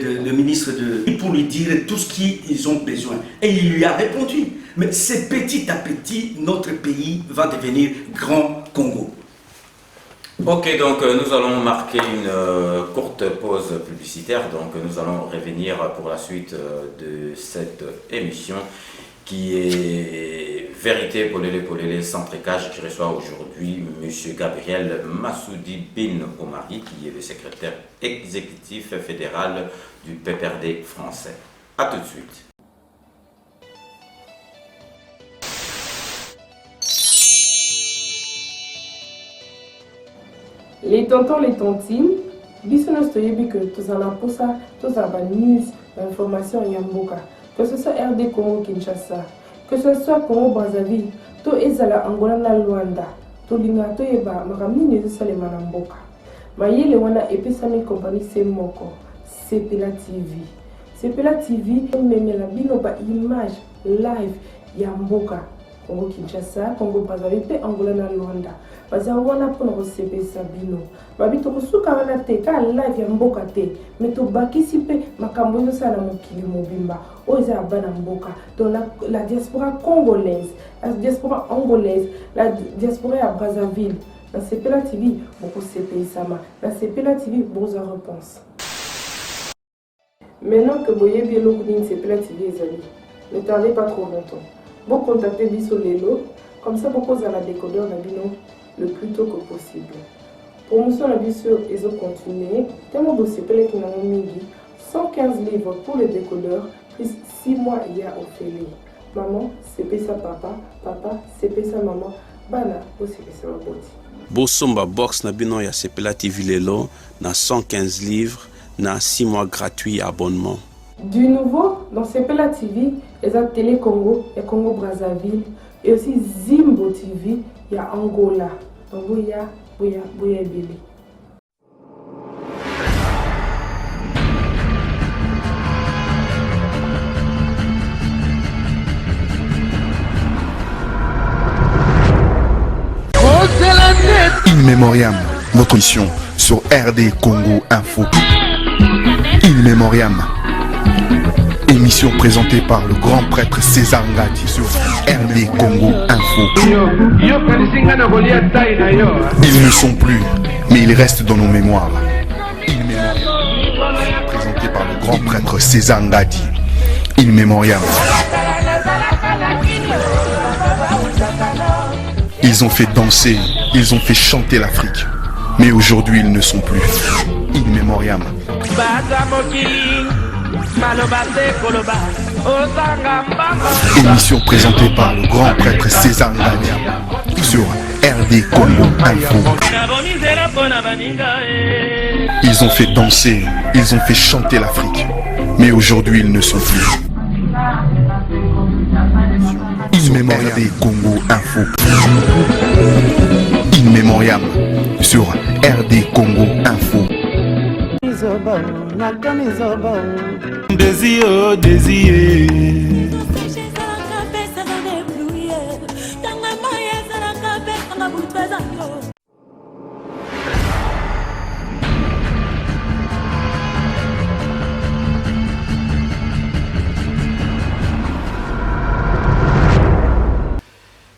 pour lui dire tout ce qu'ils ont besoin. Et il lui a répondu. Mais c'est petit à petit, notre pays va devenir Grand Congo. Ok, donc nous allons marquer une courte pause publicitaire, donc nous allons revenir pour la suite de cette émission qui est Vérité Polélé Centre-Cage, qui reçoit aujourd'hui M. Gabriel Massoudi Bin Omari, qui est le secrétaire exécutif fédéral du PPRD français. A tout de suite. Les tontons, les tontines, biso nous toyebi que tous en posa, tous en news, information yamboka. Que ce soit RD Congo Kinshasa, que ce soit Congo Brazzaville, to ezala Angola na Luanda, to linga to yeba makamini nezo le manamboka. Mayele wana epesami compagnie Semoko, Sepela TV. Sepela TV memela bino ba image live yamboka. Congo Kinshasa, Congo Brazzaville, pe Angola na Luanda. Baza wana pona ko sepesa bino. Babi to kusuka wana te ka live ya mboka te. Mais to bakisi pe makambo yo sala mokili mobimba. Oza bana mboka. Donc la diaspora congolaise, la diaspora angolaise, la diaspora à Brazzaville. Dans Sepela TV, beaucoup sepesa ma. Dans Sepela TV, beaucoup en réponse. Maintenant que boye bien l'okudin Sepela TV ezali. Ne tardez pas trop longtemps. Bon contactez biso lelo, comme ça beaucoup à la décodeur na bino le plus tôt que possible. Promotion la biso ezo continuer, tellement de sepele qui n'ont mingi, 115 livres pour le décodeur, plus 6 mois il y a Ophélie. Maman, c'est ça papa, papa, c'est ça maman, bana, aussi c'est ma boti. Bosomba box na bino ya Sepela TV lelo, na 115 livres, na 6 mois gratuits abonnement. Du nouveau, dans Sepela TV, il y a Télé Congo, il y a Congo Brazzaville, et aussi Zimbo TV, il y a Angola. Donc, il y a Billy. In Memoriam, notre mission sur RD Congo Info. In Memoriam. Émission présentée par le grand prêtre César Ngati sur RD Congo Info. Ils ne sont plus, mais ils restent dans nos mémoires. In Memoriam, présenté par le grand prêtre César Ngati. In Memoriam. Ils ont fait danser, ils ont fait chanter l'Afrique. Mais aujourd'hui, ils ne sont plus. In Memoriam. Émission présentée par le grand prêtre César Ngania sur RD Congo Info. Ils ont fait danser, ils ont fait chanter l'Afrique, mais aujourd'hui ils ne sont plus. In Memoriam RD Congo Info. In Memoriam sur RD Congo Info. Désir, désir.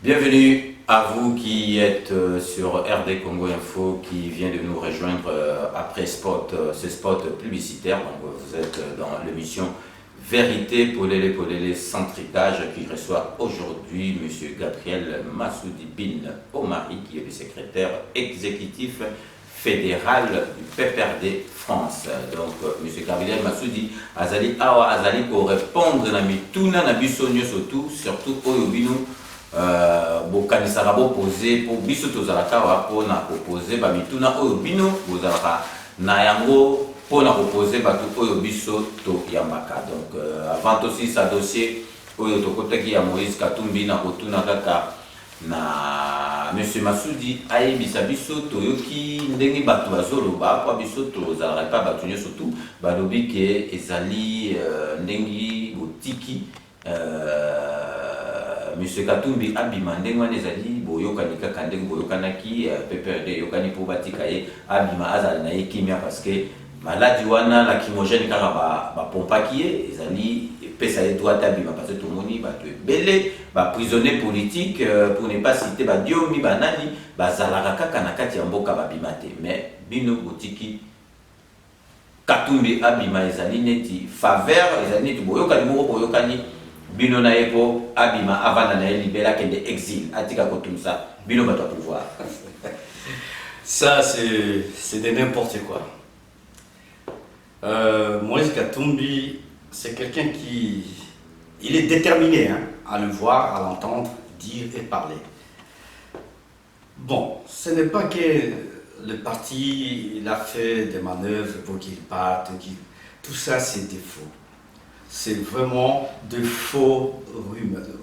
Bienvenue à vous qui êtes sur RD Congo Info, qui vient de nous rejoindre après ce spot publicitaire. Donc vous êtes dans l'émission Vérité Polélé Centricage qui reçoit aujourd'hui M. Gabriel Massoudi Bin Omari, qui est le secrétaire exécutif fédéral du PPRD France. Donc M. Gabriel Massoudi Azali Awa Azali pour répondre à mituna na biso surtout Oyobino. Bokanisaka boposer pour biso tozalaka wa pona proposer ba mituna oyo bino bozalaka na yango pona proposer batu oyo biso to yambaka. Donc avant aussi sa dossier oyo tokotaki ya Moïse Katumbi na kotuna kaka na monsieur Massoudi ayebisa biso toyoki ndenge batu bazoloba kwa biso tozalaka pa batu nyoso tu balobi ke ezali ndenge botiki Monsieur Katumbi abima ndenge wana ezali boyokani kaka ndenge boyokanaki PPRD yokani po batika ye abima azali na ye kimia parce que maladie wana lacrymogène kaka bapompaki ye ezali pesa ye droit abima parce que tomoni bato ebele baprisonnier politique pour ne pas citer badiomi banani bazalaka kaka na kati ya mboka babima te mais bino botiki Katumbi abima ezali neti faveur ezali neti boyokani moko boyokani bino na yepo abima avant na libéra kende exil atika kotumsa bino bato pouvoir. Ça c'est de n'importe quoi. Moïse Katumbi, c'est quelqu'un qui il est déterminé à le voir, à l'entendre, dire et parler. Bon, ce n'est pas que le parti il a fait des manœuvres pour qu'il parte, tout ça c'est des faux. C'est vraiment de faux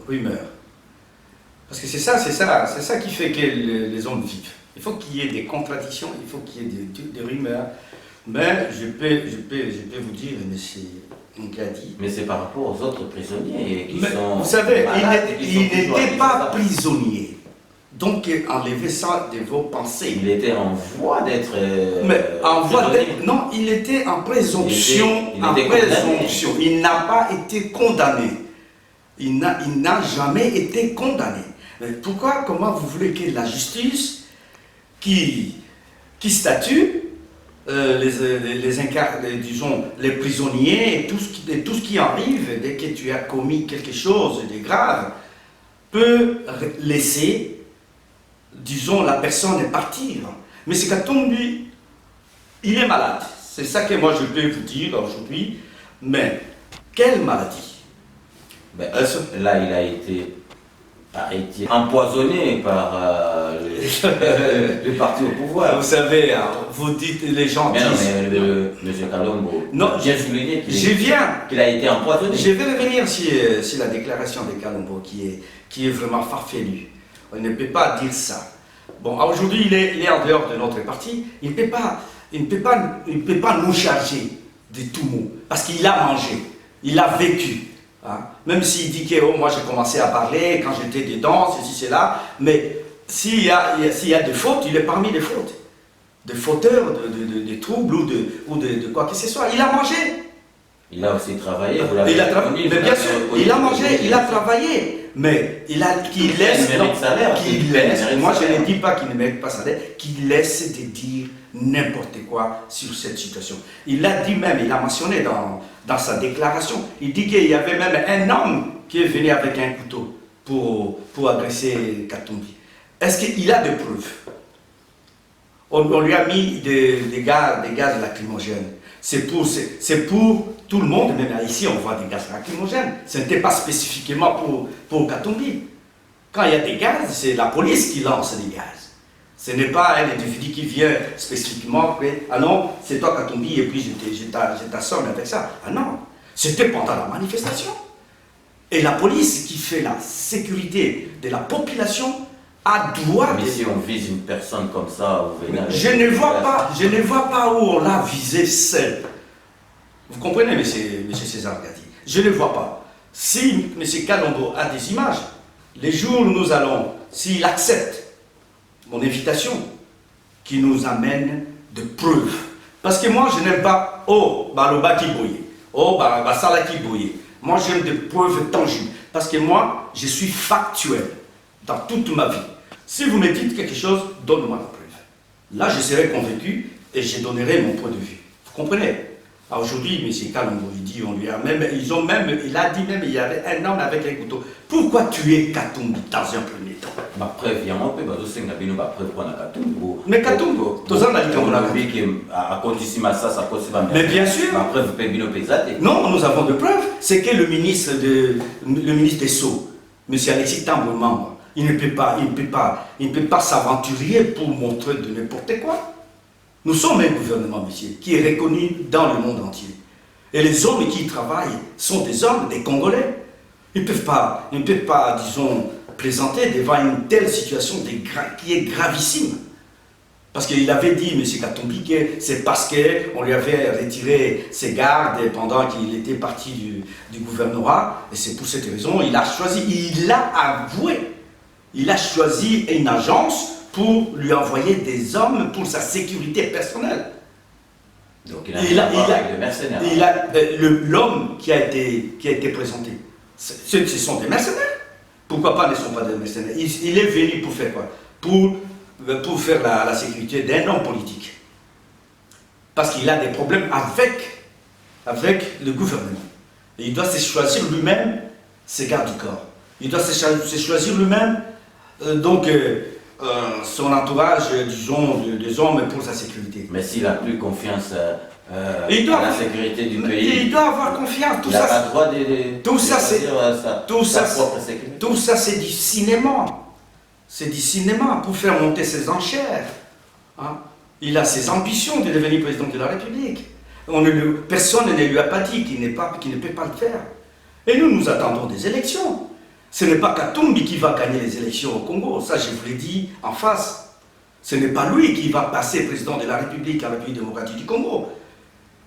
rumeurs. Parce que c'est ça qui fait que les hommes vivent. Il faut qu'il y ait des contradictions, il faut qu'il y ait des rumeurs. Mais je peux vous dire, monsieur Ngadi. Mais c'est par rapport aux autres prisonniers qui sont. Vous savez, il n'était pas prisonnier. Donc enlevez ça de vos pensées. Il était en voie d'être. Mais en voie d'être. Non, il était en présomption. Il n'a pas été condamné. Il n'a jamais été condamné. Mais pourquoi, comment vous voulez que la justice qui statue disons, les prisonniers et tout ce qui arrive dès que tu as commis quelque chose de grave peut laisser, disons, la personne partir. Mais c'est Katumbi, il est malade. C'est ça que moi je peux vous dire aujourd'hui. Mais quelle maladie? Là, il a été empoisonné par le parti au pouvoir. Vous savez, vous dites, les gens disent... Mais non, mais M. Kalombo, non, j'ai souligné qu'il a été empoisonné. Je vais revenir sur la déclaration de Kalombo qui est vraiment farfelue. On ne peut pas dire ça. Bon, aujourd'hui, il est en dehors de notre parti. Il ne peut pas nous charger de tout mot. Parce qu'il a mangé, il a vécu. Hein? Même s'il dit que oh, moi j'ai commencé à parler quand j'étais dedans, ceci, cela. Mais s'il y a des fautes, il est parmi les fautes. Des fauteurs de troubles ou de quoi que ce soit. Il a mangé. Il a aussi travaillé. Mais bien sûr, il a mangé, il a travaillé. Mais qu'il laisse, moi je ne dis pas qu'il ne mérite pas salaire, qu'il laisse de dire n'importe quoi sur cette situation. Il l'a dit même, il a mentionné dans sa déclaration, il dit qu'il y avait même un homme qui est venu avec un couteau pour agresser Katumbi. Est-ce qu'il a des preuves? on lui a mis des gaz lacrymogènes. C'est pour tout le monde, même ici on voit des gaz lacrymogènes. Ce n'était pas spécifiquement pour Katumbi. Quand il y a des gaz, c'est la police qui lance les gaz. Ce n'est pas un individu qui vient spécifiquement, ah non, c'est toi Katumbi et puis je t'assomme avec ça. Ah non, c'était pendant la manifestation. Et la police qui fait la sécurité de la population a droit. Mais si on vise une personne comme ça, vous venez avec je ne vois pas où on l'a visé seul. Vous comprenez, monsieur César Gadi? Je ne vois pas. Si M. Kalombo a des images, les jours où nous allons, s'il accepte mon invitation, qui nous amène de preuves. Parce que moi, je n'aime pas, oh, Baloba qui bouille, oh, Basala qui bouille. Moi, j'aime des preuves tangibles. Parce que moi, je suis factuel dans toute ma vie. Si vous me dites quelque chose, donne-moi la preuve. Là, je serai convaincu et je donnerai mon point de vue. Vous comprenez? Aujourd'hui, M. Kalombo, il a dit même, il y avait un homme avec un couteau. Pourquoi tuer Katumbi dans un premier temps? Ma preuve, il y a un peu de preuve pour Katumbi. Mais Katumbi, tout ça, on a dit qu'on a vu qu'à continuer ça possible. Mais bien sûr. Ma preuve, peut être non, nous avons de preuves. C'est que le ministre des Sceaux, M. Alexis Tambour, il ne peut pas s'aventurer pour montrer de n'importe quoi. Nous sommes un gouvernement, monsieur, qui est reconnu dans le monde entier. Et les hommes qui y travaillent sont des hommes, des Congolais. Ils ne peuvent pas, disons, plaisanter devant une telle situation qui est gravissime. Parce qu'il avait dit, M. Katumbi, que c'est parce qu'on lui avait retiré ses gardes pendant qu'il était parti du gouvernorat. Et c'est pour cette raison il a avoué, il a choisi une agence pour lui envoyer des hommes pour sa sécurité personnelle. Donc il a avec des mercenaires. L'homme qui a été présenté, ce sont des mercenaires. Pourquoi pas ne sont pas des mercenaires? Il est venu pour faire quoi? Pour faire la sécurité d'un homme politique. Parce qu'il a des problèmes avec le gouvernement. Et il doit se choisir lui-même ses gardes du corps. Il doit se choisir lui-même son entourage, disons, des hommes pour sa sécurité. Mais s'il n'a plus confiance à la sécurité du pays, il doit avoir confiance. Il n'a pas le droit de tout ça, c'est du cinéma. C'est du cinéma pour faire monter ses enchères. Hein? Il a ses ambitions de devenir président de la République. Personne ne lui a pas dit qu'il ne peut pas le faire. Et nous attendons des élections. Ce n'est pas Katumbi qui va gagner les élections au Congo, ça je vous l'ai dit en face. Ce n'est pas lui qui va passer président de la République en République démocratique du Congo.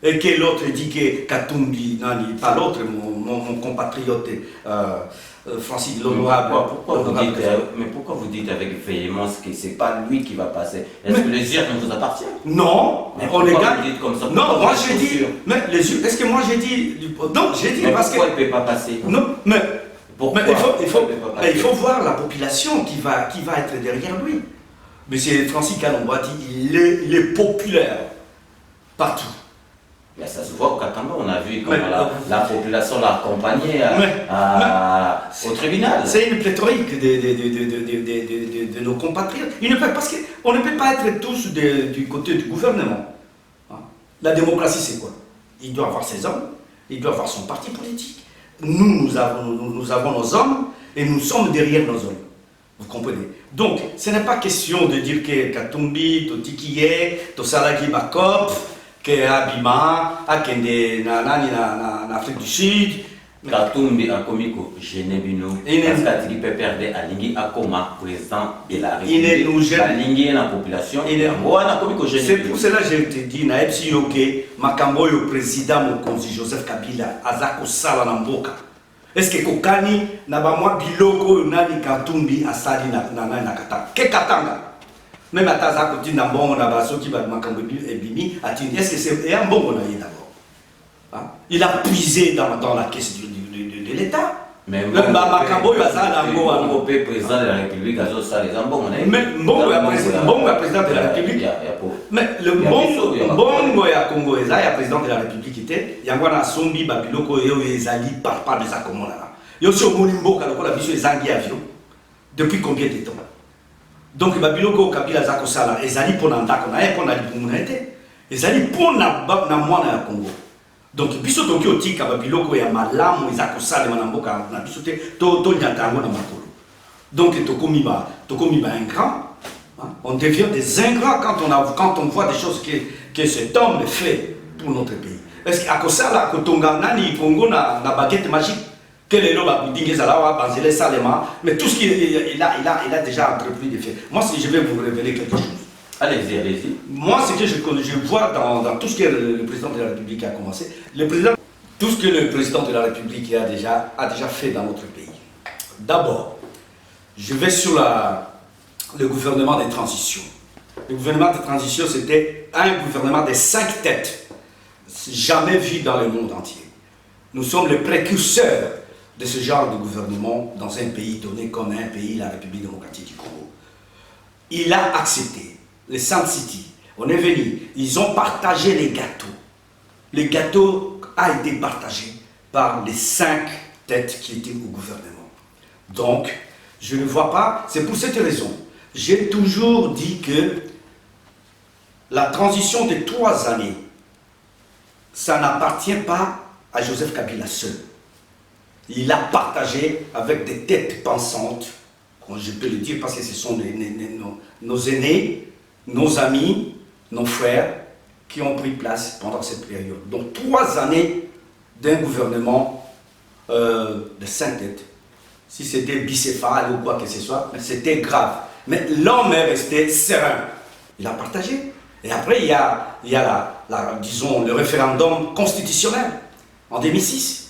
Et que l'autre dit que Katumbi, non, pas l'autre, mon compatriote Francis L'Honorable. Pourquoi vous dites avec véhémence que ce n'est pas lui qui va passer? Est-ce que les urnes vous appartiennent? Non, mais on les gagne. Vous dites comme ça? Non, moi j'ai dit. Mais les urnes, est-ce que moi j'ai dit. Non, j'ai dit parce que. Pourquoi il ne peut pas passer? Non, mais. Pourquoi il faut voir la population qui va être derrière lui. Monsieur Francis Kalombo a dit il est populaire partout. Mais ça se voit au Katanga, on a vu comment la population l'a accompagné au tribunal. C'est une pléthorique de nos compatriotes. Parce qu'on ne peut pas être tous du côté du gouvernement. La démocratie, c'est quoi? Il doit avoir ses hommes, il doit avoir son parti politique. Nous avons nos hommes et nous sommes derrière nos hommes. Vous comprenez? Donc, ce n'est pas question de dire que Katumbi, Totikiye, Tosalaki Bakop, que Abima, Akende, en Afrique du Sud. Katumbi a commis Genebino, parce qu'il peut perdre Alingui Akoma, président de la République. Alingui la population. C'est pour cela que je te dis, Naepsi Yoke, Makambo le président Mokonzi Joseph Kabila, Azako Sala Namboka. Est-ce que Kokani n'a pas moi biloko nani Katumbi asali na Kata? Que Katanga? Même à Tazako dit Nambon, Nabaso qui va Makambo et Bimi, est-ce que c'est un bon d'abord? Il a puisé dans la caisse de l'État. Mais Makambo, il président de la République, mais Mbongo est président de la République. Mais le Mbongo est Congo, il est président de la République. Il y a un sombi babiloko et ils allient par des accommodements. Il y a aussi un Molimbo qui a la vision des avions. Depuis combien de temps? Donc babiloko kabila za kosala ezali pona ndako na ye pona libumuna ete ezali pona na mwana ya Congo. Donc biso toki otika babiloko ya malamu eza kosalema na mboka na biso te to nyata yango na makolo. Donc tokomi ba ingrat, hein? On devient des ingrats quand on voit des choses que cet homme fait pour notre pays. Est-ce qu'à kosala kotonga nani Congo na baguette magique? Quel est l'homme mais tout ce qu'il a déjà entrepris de faire. Moi, si je vais vous révéler quelque chose. Allez-y, allez-y. Moi, ce que je vois dans tout ce que le président de la République a commencé, tout ce que le président de la République a déjà fait dans notre pays. D'abord, je vais sur le gouvernement de transition. Le gouvernement de transition, c'était un gouvernement de 5 têtes, jamais vu dans le monde entier. Nous sommes les précurseurs de ce genre de gouvernement dans un pays donné comme un pays, la République démocratique du Congo. Il a accepté les Sun City. On est venu, ils ont partagé les gâteaux. Le gâteau a été partagé par les 5 têtes qui étaient au gouvernement. Donc, je ne vois pas, c'est pour cette raison. J'ai toujours dit que la transition de 3 années, ça n'appartient pas à Joseph Kabila seul. Il a partagé avec des têtes pensantes, je peux le dire parce que ce sont nos aînés, nos amis, nos frères qui ont pris place pendant cette période. Donc 3 années d'un gouvernement de 5 têtes. Si c'était bicéphale ou quoi que ce soit, c'était grave. Mais l'homme est resté serein. Il a partagé. Et après, il y a disons, le référendum constitutionnel en 2006.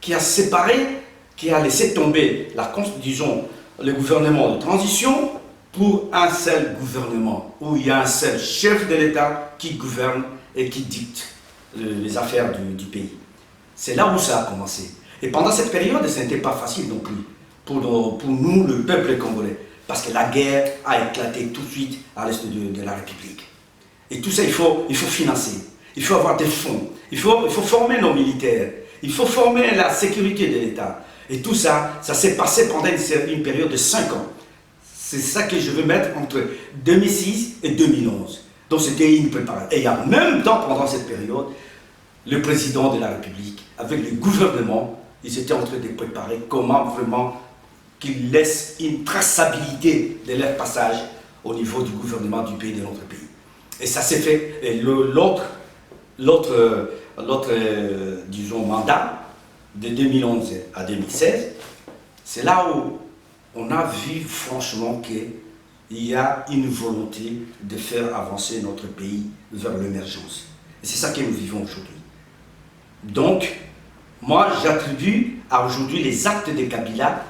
Qui a séparé, qui a laissé tomber le gouvernement de transition pour un seul gouvernement, où il y a un seul chef de l'État qui gouverne et qui dicte les affaires du pays. C'est là où ça a commencé. Et pendant cette période, ce n'était pas facile non plus pour nous, le peuple congolais, parce que la guerre a éclaté tout de suite à l'est de la République. Et tout ça, il faut financer, il faut avoir des fonds, il faut former nos militaires. Il faut former la sécurité de l'État. Et tout ça, ça s'est passé pendant une période de 5 ans. C'est ça que je veux mettre entre 2006 et 2011. Donc c'était une préparation. Et en même temps, pendant cette période, le président de la République, avec le gouvernement, ils étaient en train de préparer comment vraiment qu'ils laissent une traçabilité de leur passage au niveau du gouvernement du pays, de notre pays. Et ça s'est fait. Et l'autre disons, mandat de 2011 à 2016, c'est là où on a vu franchement qu'il y a une volonté de faire avancer notre pays vers l'émergence. Et c'est ça que nous vivons aujourd'hui. Donc, moi j'attribue à aujourd'hui les actes de Kabila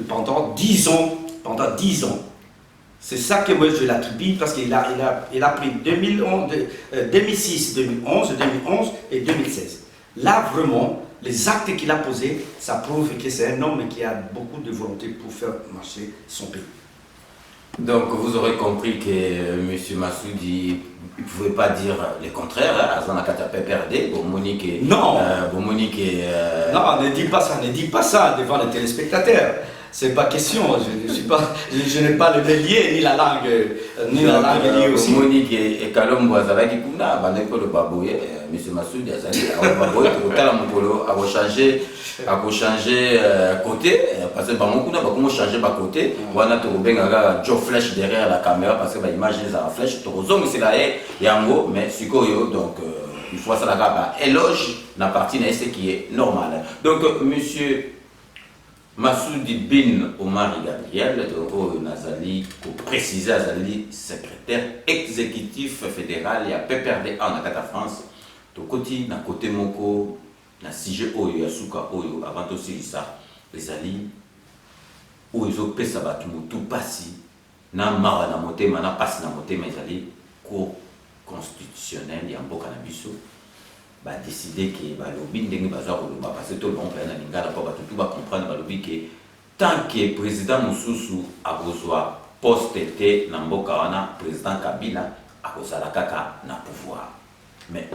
pendant 10 ans. Pendant 10 ans. C'est ça que moi je l'attribue parce qu'il a pris 2006, 2011 et 2016. Là vraiment, les actes qu'il a posés, ça prouve que c'est un homme qui a beaucoup de volonté pour faire marcher son pays. Donc vous aurez compris que M. Massoudi ne pouvait pas dire le contraire. Azanakata PPRD, Monique. Non, non, ne dis pas ça devant les téléspectateurs. C'est pas question, je n'ai pas le lié ni la langue liée aussi. Monique et Kalombo Azalaki Kuna, Bandeko le Babouye, M. Massoudi Azali, Babouye, a changé côté, parce que Bamokuna va changer de côté, on a trouvé un Joe Flash derrière la caméra parce que l'image est à la flèche, Torozong c'est là, Yango, mais Sikoyo, donc il faut ça la éloge la partie ce qui est normal. Donc, monsieur Massoudi Bin Omar Gabriel, Nazali, pour préciser, Azali, secrétaire exécutif fédéral et à PPRD en Akata France, to côté na côté moko na sujet oyo yasuka oyo avant aussi ça les ali ou ils ont pesa batu mutu pasi na mara na motema na pasi na motema ezali cour constitutionnel ya mboka na biso ba décider que ba lobby ndenge bazwa koloba parce que tout le monde na lingala pa batu ba comprendre ba lobby que tant que président Mususu akozwa poste te na mboka wana président Kabila akozala kaka na pouvoir. Mais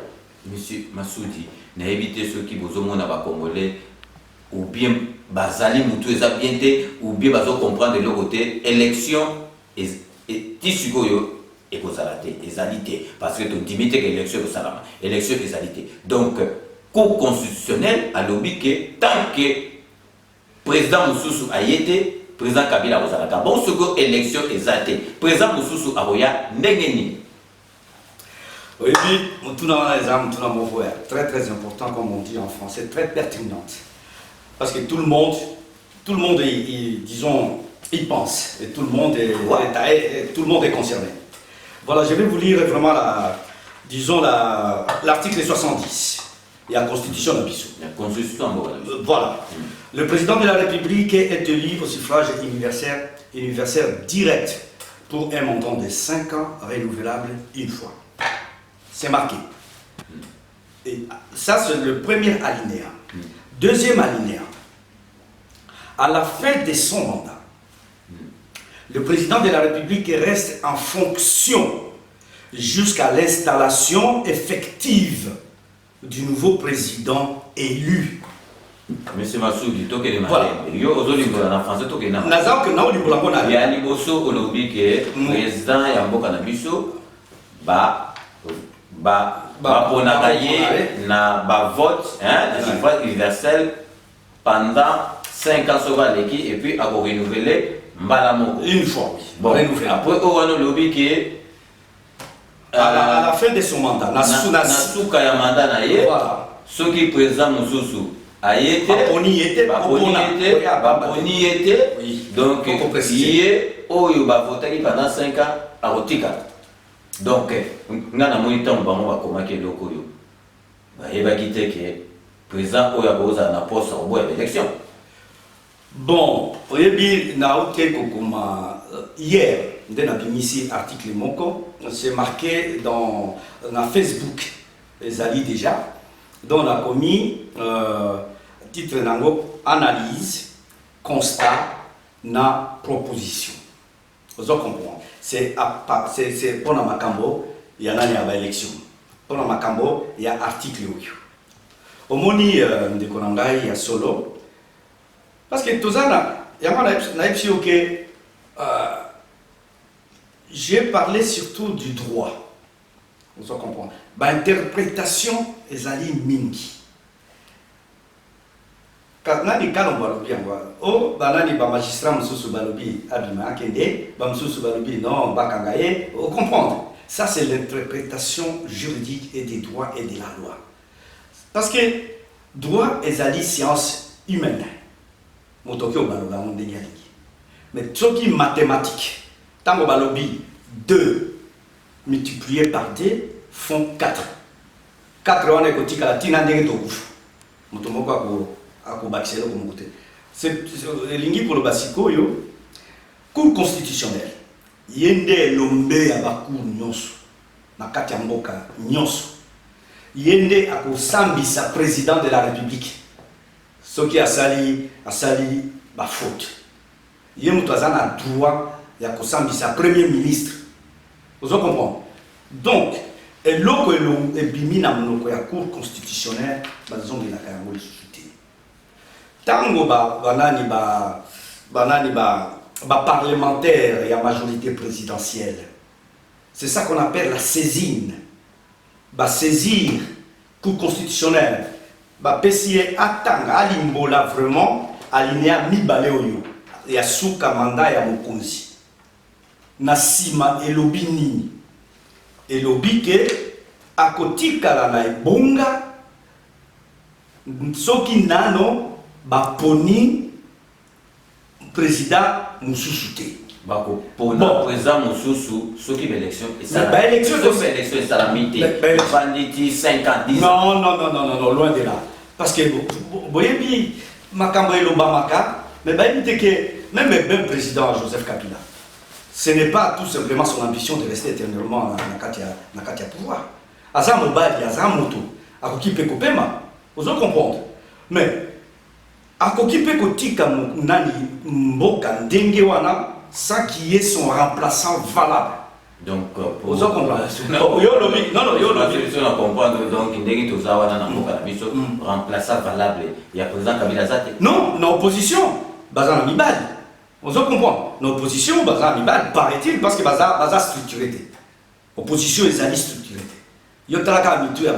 monsieur Massoudi n'a évité ceux qui vous ont na Congolais ou bien bazali mutu eza bien te ou bien bazo comprendre de leur côté élection ti sikoyo ekozala te ezali te parce que tondimi te ke élection ekosalama élection ezali te donc cour constitutionnel alobi ke tant que président mosusu aye te président Kabila akozalaka bon soko élection eza te président mosusu akoya ndenge nini. Oui, tout très très important comme on dit en français, très pertinente. Parce que tout le monde disons, y pense et tout le monde est concerné. Voilà, je vais vous lire vraiment l'article 70. Il y a la Constitution de Bissou. La Constitution. Voilà. Le président de la République est élu au suffrage universel direct pour un montant de 5 ans renouvelable une fois. C'est marqué. Et ça, c'est le premier alinéa. Deuxième alinéa. À la fin de son mandat, le président de la République reste en fonction jusqu'à l'installation effective du nouveau président élu. Monsieur Massoudi, tu es voilà. en français, tu es en français. Il y a un bosso au lobby qui est président et un boka na biso na vote de suffrage universel pendant 5 ans sur l'équipe et puis à renouveler Mbalamo. Une fois. Bon, après, on a lobby qui est à la fin de son mandat. Nasuka ya mandat na ye. Voilà. Ce qui président Moussousou a été. Baponi était. Donc, il est au Yoba voté pendant 5 ans à Rotika. Donc, on a un temps où on a dit que le président a poste au l'élection. Bon, hier, dans l'article Moko, c'est marqué dans Facebook, les alliés déjà, dont on a commis titre nango analyse, constat, na proposition. Vous comprenez? C'est pour la Macambo, il y a une élection. Pour la Macambo, il y a article. Au moni de Konangai, il y a solo. Parce que tout ça, j'ai parlé surtout du droit. Vous comprenez? L'interprétation est allée mingi. Quand on a des cas, on va le dire. Oh, banani ba magistrat mususu balobi abima kende, ba mususu balobi non bakangaye. Vous comprenez? Ça c'est l'interprétation juridique et des droits et de la loi. Parce que droit est allé science humaine. Motoki au baloba on dégaine. Mais ce qui est mathématique, tant au balobi 2 multiplié par 2 font 4. 4 on est côté la tina ndenge to kufu. Motomoko ako bakiselo comme côté. C'est lingi pour le basiko yo cour constitutionnelle. Yende lombe ya baku nyonso na kati ya mboka nyonso. Yende ako sambisa président de la République. Ce qui a sali ba faute. Yemu tozana droit ya ko sambisa premier ministre. Vous comprenez? Donc et loko et bimina monoko ya cour constitutionnelle bazongi na kango lisusu. Tango banani parlementaire et la majorité présidentielle. C'est ça qu'on appelle la saisine. Saisir cour constitutionnelle. PCA attend alimbola vraiment alinéa mibale oyo. Ya suka manda ya mokonzi. Nasima elobi nini. Elobi ke akotika la na ebonga soki nano baponi président Moussousou te. Bon, président Moussousou, ce qui est l'élection, c'est la mité. 5 ans, 10 ans. Non, loin de là. Parce que, vous voyez, Makambo et Lobamaka, mais même le président Joseph Kabila, ce n'est pas tout simplement son ambition de rester éternellement dans Katia pouvoir. Azam Obadi, Azam Moto, Akoki Pekopema, vous comprenez. Mais, akoki pe kotika nani mboka ndenge wana sans qu'il y ait son remplaçant valable. Donc pour ça comprendre. Non, yo solution à comprendre donc ndenge tozawana na mboka biso remplaçant valable. Il y a président Kabila Zate. Non, na opposition bazana mibali. On se comprend. L'opposition, paraît-il, parce que baza structuré. Opposition est allée structurée. Il y a des gens qui ont été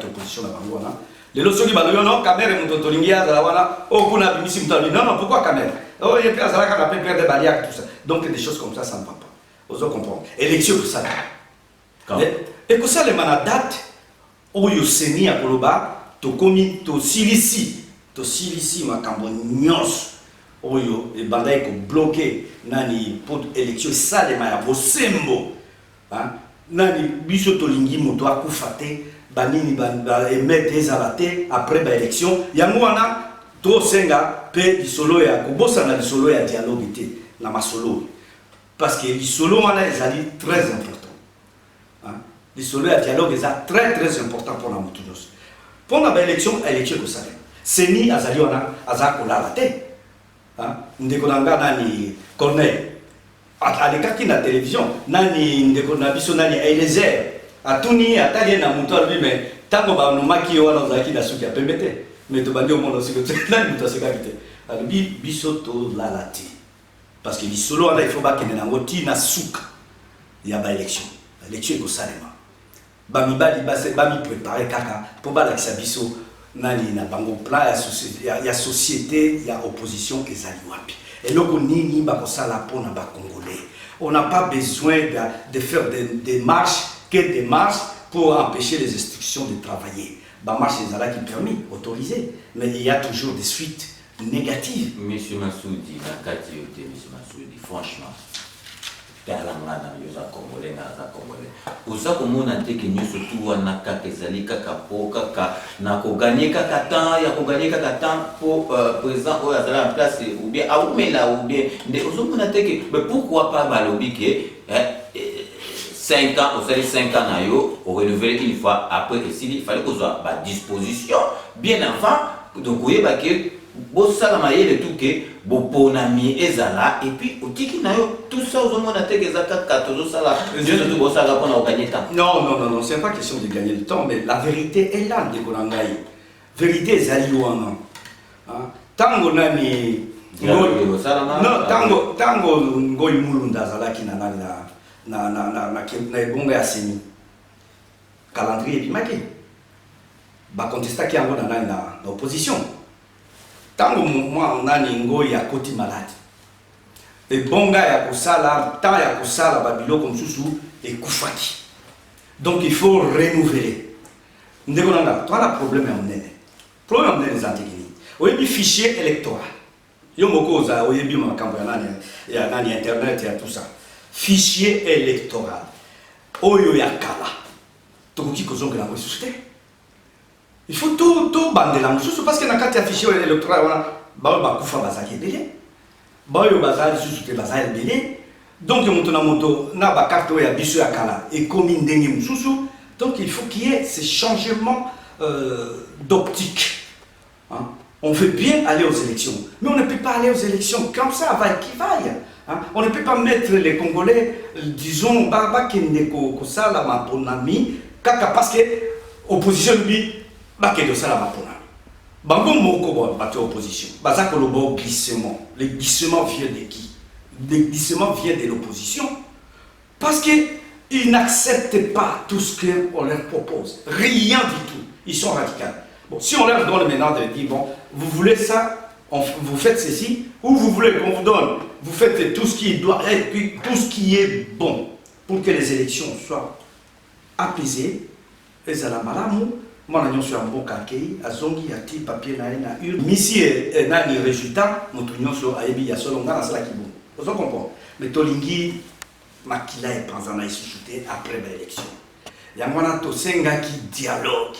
opposition à Bangoana. Les autres qui ont non, caméra et mototolingia, non, pourquoi caméra? Oh, il y a des gens qui ont perdu des barrières, tout ça. Donc des choses comme ça ne va pas. On se comprend. Élection pour ça. Et que ça, les manadates, où il y a séni à Koloba, to komi, to silisi, ma cambonios. Oyo et bandai ko bloqué nani pour élection ça les maya bosembo hein nani biso tolingi moto akufate banini ba emettre ezalate après ba élection yango wana to senga pe disolo ya kobosa na disolo ya dialogue té na masolo parce que disolo wana ezali très important hein disolo ya dialogue est très important pour la mutunos pour la élection ko ça seni azali wana azako la té ndeko nanga nani Corneille alekaki na télévision nani ndeko na biso nani Eliezer atuni atali na mutu alobi mais tango banomaki yo wana ozalaki na suki ya pembe te mais tobandi omona osiko nani mutu asekaki te alobi biso tolala te parce que lisolo wana il faut bakende nango ntina suka ya baélection élection ekosalema bamibali bamiprépare kaka mpo balakisa biso nani na bango plan ya société ya opposition ezali wapi eloko nini bakosala pona ba congolais on n'a pas besoin de faire des marches pour empêcher les institutions de travailler ba marche ezalaki permis autorisé mais il y a toujours des suites négatives. Monsieur Massoudi nakati yote monsieur Massoudi franchement talangana yoza congolais na congolais oza komona te ke nyoso tu wana kaka ezali kaka po kaka na ko gagner kaka temps pour président oyo azala en place ou bien aumela ou bien nde ozomona te ke mais pourquoi pas balobi ke 5 ans au 5 ans na yo au renouveler une fois après que il fallait qu'on soit à disposition bien avant donc vous voyez bosala mayele tout que boponami ezala et puis otiki na yo tout ça ozomona te que zaka katozo sala tout bosala pona o gagner temps. Non, c'est pas question de gagner du temps mais la vérité est là de Kolangai. Vérité ezali wana. Tango nani tango ngoi mulunda zalaki na nani na ebonga ya seni. Calendrier bimaki. Ba contesta ki yango na nani na opposition. Tango moi nani ngoi ya koti malade ebonga ya kosala ta ya kosala babilo comme susu ekufaki donc il faut renouveler ndeko nanga toi la problème ya zantikini oyebi fichier électoral yo moko za oyebi makambo ya nani internet ya tout ça fichier électoral oyo ya kala tokoki kozongela ngo susute. Il faut tout bander la moussou parce que dans le fichier électoral, on a un bazaki belé. Bayo bazali sous bazali belé. Donc on a carte ya biso ya kala et comme ndenge moussou. Donc il faut qu'il y ait ces changements d'optique. On veut bien aller aux élections, mais on ne peut pas aller aux élections comme ça, va qui vaille. On ne peut pas mettre les Congolais, disons, barba kendeko kosala ma ponami, kaka parce que opposition lui. Bakedo sala mapona. Bango moko bo bato opposition. Bazako lobo glissement. Le glissement vient de qui? Le glissement vient de l'opposition. Parce que ils n'acceptent pas tout ce qu'on leur propose. Rien du tout. Ils sont radicaux. Bon, si on leur donne maintenant de dire bon, vous voulez ça, vous faites ceci, ou vous voulez qu'on vous donne, vous faites tout ce qui doit être, tout ce qui est bon pour que les élections soient apaisées. Et à la malamou. Moi, je suis un bon caquet, à zongi, à ti, papier, na urne. Misi et nani résultat, mon tunion sur Aebi, ya solonga, na sala qui bon. Vous comprenez? Mais Tolingi, makila et panzana, ils se shootaient après l'élection. Il y a un to senga qui dialogue.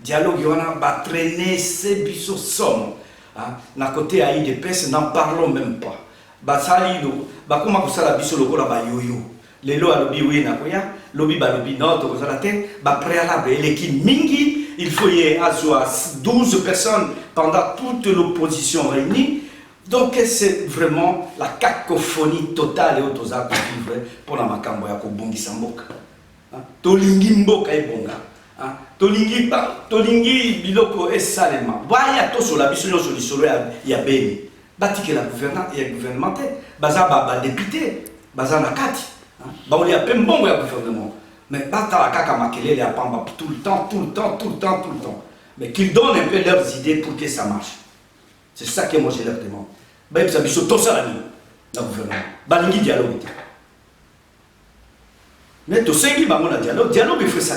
Dialogue, il y a un traîner, c'est biso somme. Na côté à IDPS, n'en parlons même pas. Basali, bakuma kusala biso loko la ba yoyo. Les lois lobby oui na koya, lobby ba lobby non, to kozala te, ba préalable, l'équipe mingi. Il faut y avoir 12 personnes pendant toute l'opposition réunie. Donc c'est vraiment la cacophonie totale et autosa pour vivre pour la makambo ya kobongi samboka. Tolingi mboka e bonga. Tolingi biloko esalema. Baya to sur la biso sur lisolo ya beni. batike la gouvernement et gouvernementé baza ba député baza na kati ba oli apem bongo ya gouvernement mais bata la kaka makelele ya pamba tout le temps mais qu'ils donnent un peu leurs idées pour que ça marche. C'est ça que moi je leur demande. Bah ils biso tout ça la nuit na gouvernement balingi dialogue mais to sengi ba mona dialogue il faut ça.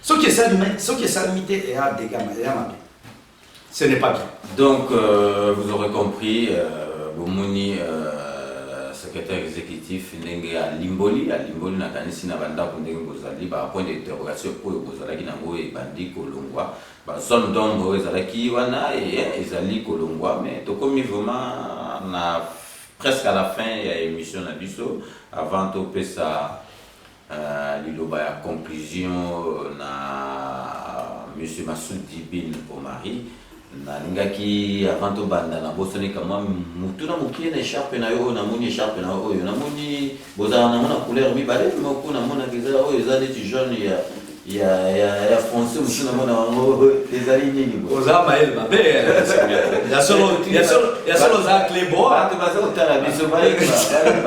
Ce qui est salimité et à dégâts et à mal. Ce n'est pas bien. Donc, vous aurez compris, Bomouni, secrétaire exécutif, Ndenge à Limboli, na kanisi na banda pour Ndenge Bozali, point d'interrogation pour Bozali Nango et Bandi Kolongwa. Zone d'ombre Ezalaki Wana et Ezali Kolongwa, mais tout comme vraiment, presque à la fin, il y a émission Nabiso, avant tout ça. Liloba ya conclusion na monsieur Massoudi Bin Omari na lingaki avant to banda na bosone kama mutuna mukile na écharpe na yo na moni écharpe na oyo na moni bozana na mona couleur mi balé moko na mona kiza oyo ezali ti jaune ya français mutuna mona wango ezali nini bo ozama el babe ya solo za clebo atu baza utala biso baye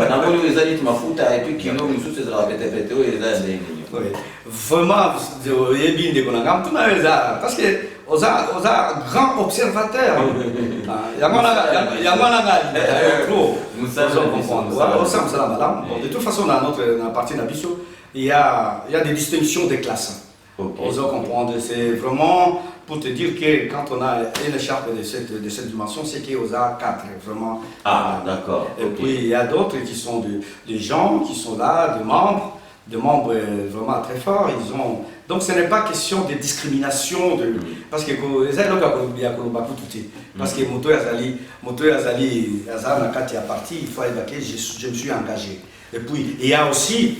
na moni ezali ti mafuta et puis kilo mususu ezala pete oyo ezali nini. Vraiment, parce que on a grand observateur. De toute façon, dans notre partie d'Abisso, il y a des distinctions de classes. On doit comprendre, c'est vraiment pour te dire que quand on a une écharpe de cette dimension, c'est qu'on a 4 vraiment. Ah, d'accord. Et puis il y a d'autres qui sont des gens qui sont là, des membres vraiment très forts. Donc ce n'est pas question de discrimination, parce que les gens parce que Moto Azali Nakati a parti, il faut évacuer, je me suis engagé. Et puis il y a aussi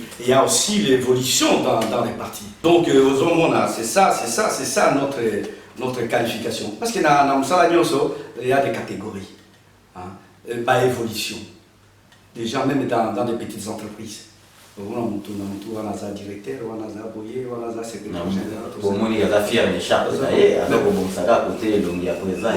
l'évolution dans les partis. Donc c'est ça notre qualification. Parce que dans Moussala Nyoso, il y a des catégories, pas évolution. Les gens même dans des petites entreprises. On a directeur, on a boyer, on a secrétaire général. Pour moi, il y a la fière écharpe, avec mon sac à côté, donc il y a présent,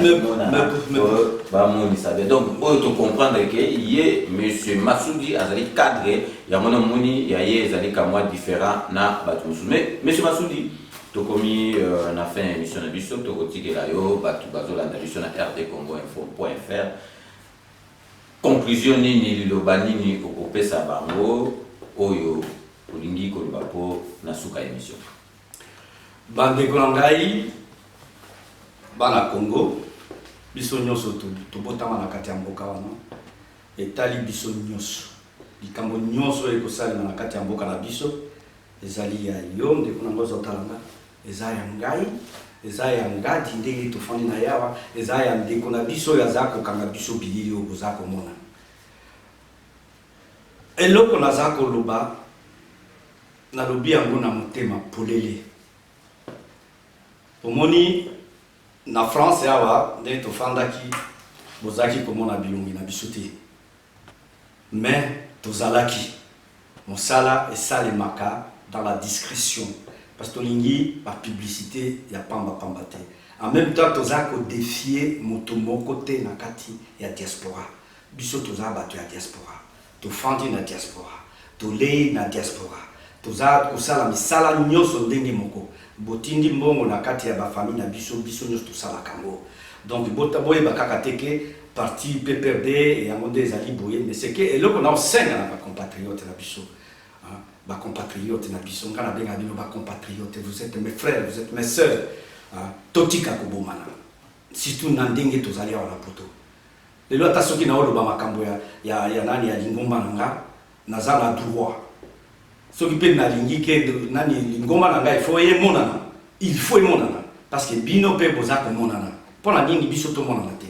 donc, il faut comprendre qu'il y a M. Massoudi Azali cadré, il y a mon moni, il y a Azali Kamwa différent, na Batumsou. Mais M. Massoudi, tu as commis on a fait une émission de Bissot, tu as retiré la yo, Batubazo, la émission à rdcongo.info.fr. Conclusion ni Lobani ni Okope Sabango. Oyo olingi koloba po na suka émission bande kolangai bana Congo biso nyonso to botama na kati ya mboka wana etali biso nyonso likambo nyonso ekosalema na kati ya mboka na biso ezali ya yo ndeko na ngozo talanga eza ya ngai eza ya ngadi ndenge tofandi na yawa eza ya ndeko na biso ya zako kanga biso bilili okoza komona. Eloko naza koloba na lobi yango na motema polele. Pomoni na France awa nde tofandaki bozaki komona bilongi na biso te. Mais tozalaki mosala esalemaka dans la discrétion parce que tolingi par publicité ya pamba te. En même temps tozako défier moto moko te na kati ya diaspora. Biso toza bato ya diaspora. To fandi na diaspora, to lei na diaspora, to za kusala misala nyoso ndenge moko, botindi mbongo na kati ya ba famille na biso nyoso to sala kango. Donc bota boye bakaka teke parti PPRD et amonde ezali boye, mais c'est que eloko na osenga na ba compatriotes na biso. Ba compatriotes na biso ngana benga bino ba compatriotes, vous êtes mes frères, vous êtes mes sœurs. Totika kobomana. Surtout na ndenge to zali wala poto. Les lois soki na oloba makambo ya nani ya lingomba nanga naza na droit soki pe na lingi ke nani lingomba nanga il faut emonana parce que bino pe boza ko monana pona nini biso to monana te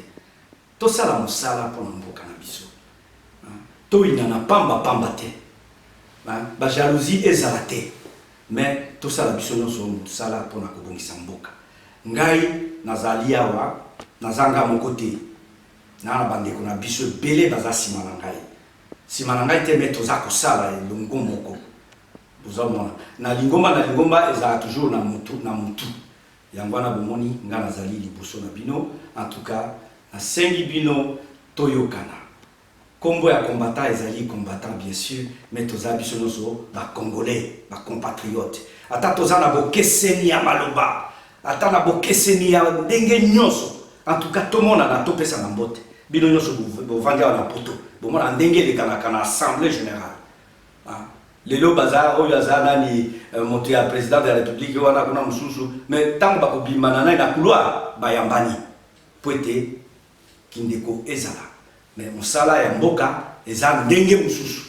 to sala mosala pona mboka na biso to ina na pamba te ba jalousie ezala te mais to sala biso nyonso mosala pona ko bongisa mboka ngai nazali awa nazanga mokote na bandeko na biso belé baza sima na ngai te meto za kosala elongo moko bozomona na lingomba eza toujours na mutu yango na bomoni nga nazali liboso na bino en tout cas na sengi bino toyokana. Combo ya combattant ezali combattant bien sûr, mais toza biso nyonso ba congolais, ba compatriotes. Ata toza na bokeseni ya maloba, ata na bokeseni ya ndenge nyonso. En tout cas tout le monde a topesa na mbote. Bino nyonso bovandi na poto. Bomona ndenge lekanaka na assemblée générale. Lelo bazar oyo azana ni monté à président de la République wana kuna mususu, mais tango bakobimana na couloir bayambani. Poete kindeko ezala. Mais mosala ya mboka eza ndenge mususu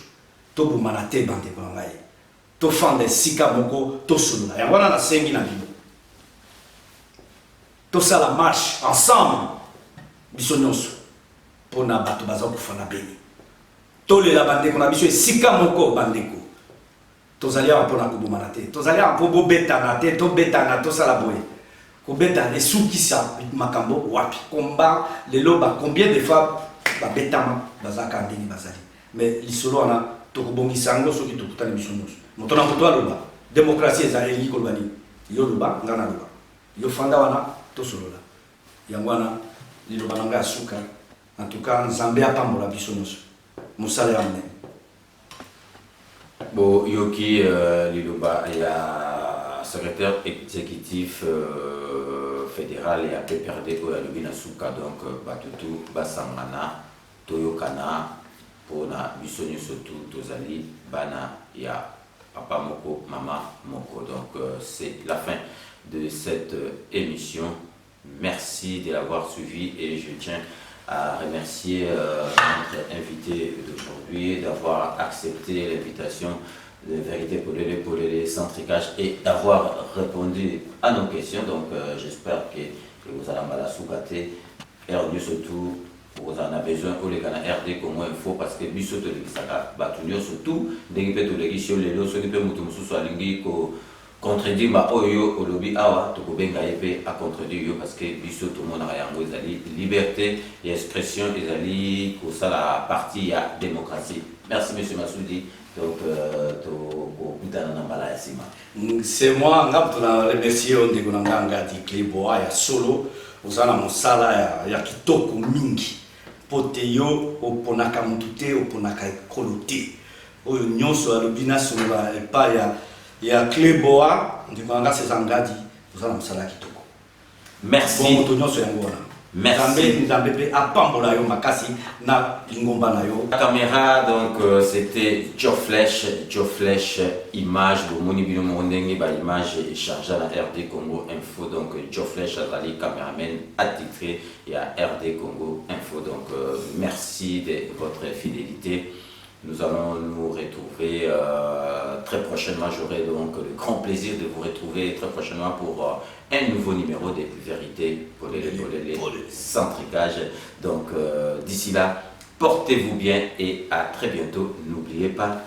to bomana te bande ko ngai to fande sika moko to solola ya wana na sengi na bino to sala marche ensemble biso nyonso pona bato baza kufana beni to lela bande ko na biso sika moko bande ko to zalia pona ko bomana te to zalia po beta na te to beta na to sala boye ko beta les soukisa makambo wapi combat lelo ba combien de fois babetama bazaka ndeni bazali mais lisolo wana tokobongisa ngo soki tokutana biso nyonso moto na moto aloba démocratie ezali kolobani yo loba ngana loba yo fanda wana tosolola yango wana liloba na ngai asuka en tout cas nzambe apambola biso nyonso mosala ya monene bo yoki liloba ya secrétaire exécutif fédéral et à PPRD au Alubina Souka donc batutu basangana toyokana pona bisonyo surtout tozali bana ya papa moko mama moko donc c'est la fin de cette émission. Merci de l'avoir suivi et je tiens à remercier notre invité d'aujourd'hui d'avoir accepté l'invitation de Vérité pour les Centricages et d'avoir répondu à nos questions. Donc j'espère que vous allez mal soubater et surtout vous en avez besoin au les canaux RD comme info parce que biso to lisaka batunyo surtout dès que to legisi les lots ceux qui peut mutu mususu alingi ko contredire ba oyo olobi awa to ko benga yepe à contredire yo parce que biso tout le monde a yango ezali liberté et expression ezali ko ça la partie ya démocratie. Merci monsieur Massoudi. Donc c'est moi ngam na remercier onde ko nganga di Cléboa ya solo uzana mosala ya kitoko mingi pote yo oponaka mutute oponaka ekolote oyo nyonso alobina sola epa ya Cléboa ndimanga sezangadi uzana mosala kitoko. Merci bon moto nyonso yango wana. Merci. La caméra, donc c'était Joe Flèche, image, image chargée à la RD Congo Info, donc Joe Flèche, la caméraman attitré et à RD Congo Info, donc merci de votre fidélité. Nous allons nous retrouver très prochainement. J'aurai donc le grand plaisir de vous retrouver très prochainement pour un nouveau numéro de Vérité pour les Centricages. Donc d'ici là, portez-vous bien et à très bientôt. N'oubliez pas,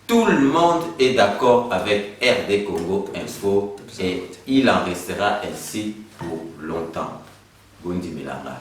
tout le monde est d'accord avec RD Congo Info et il en restera ainsi pour longtemps. Bondi Milanga.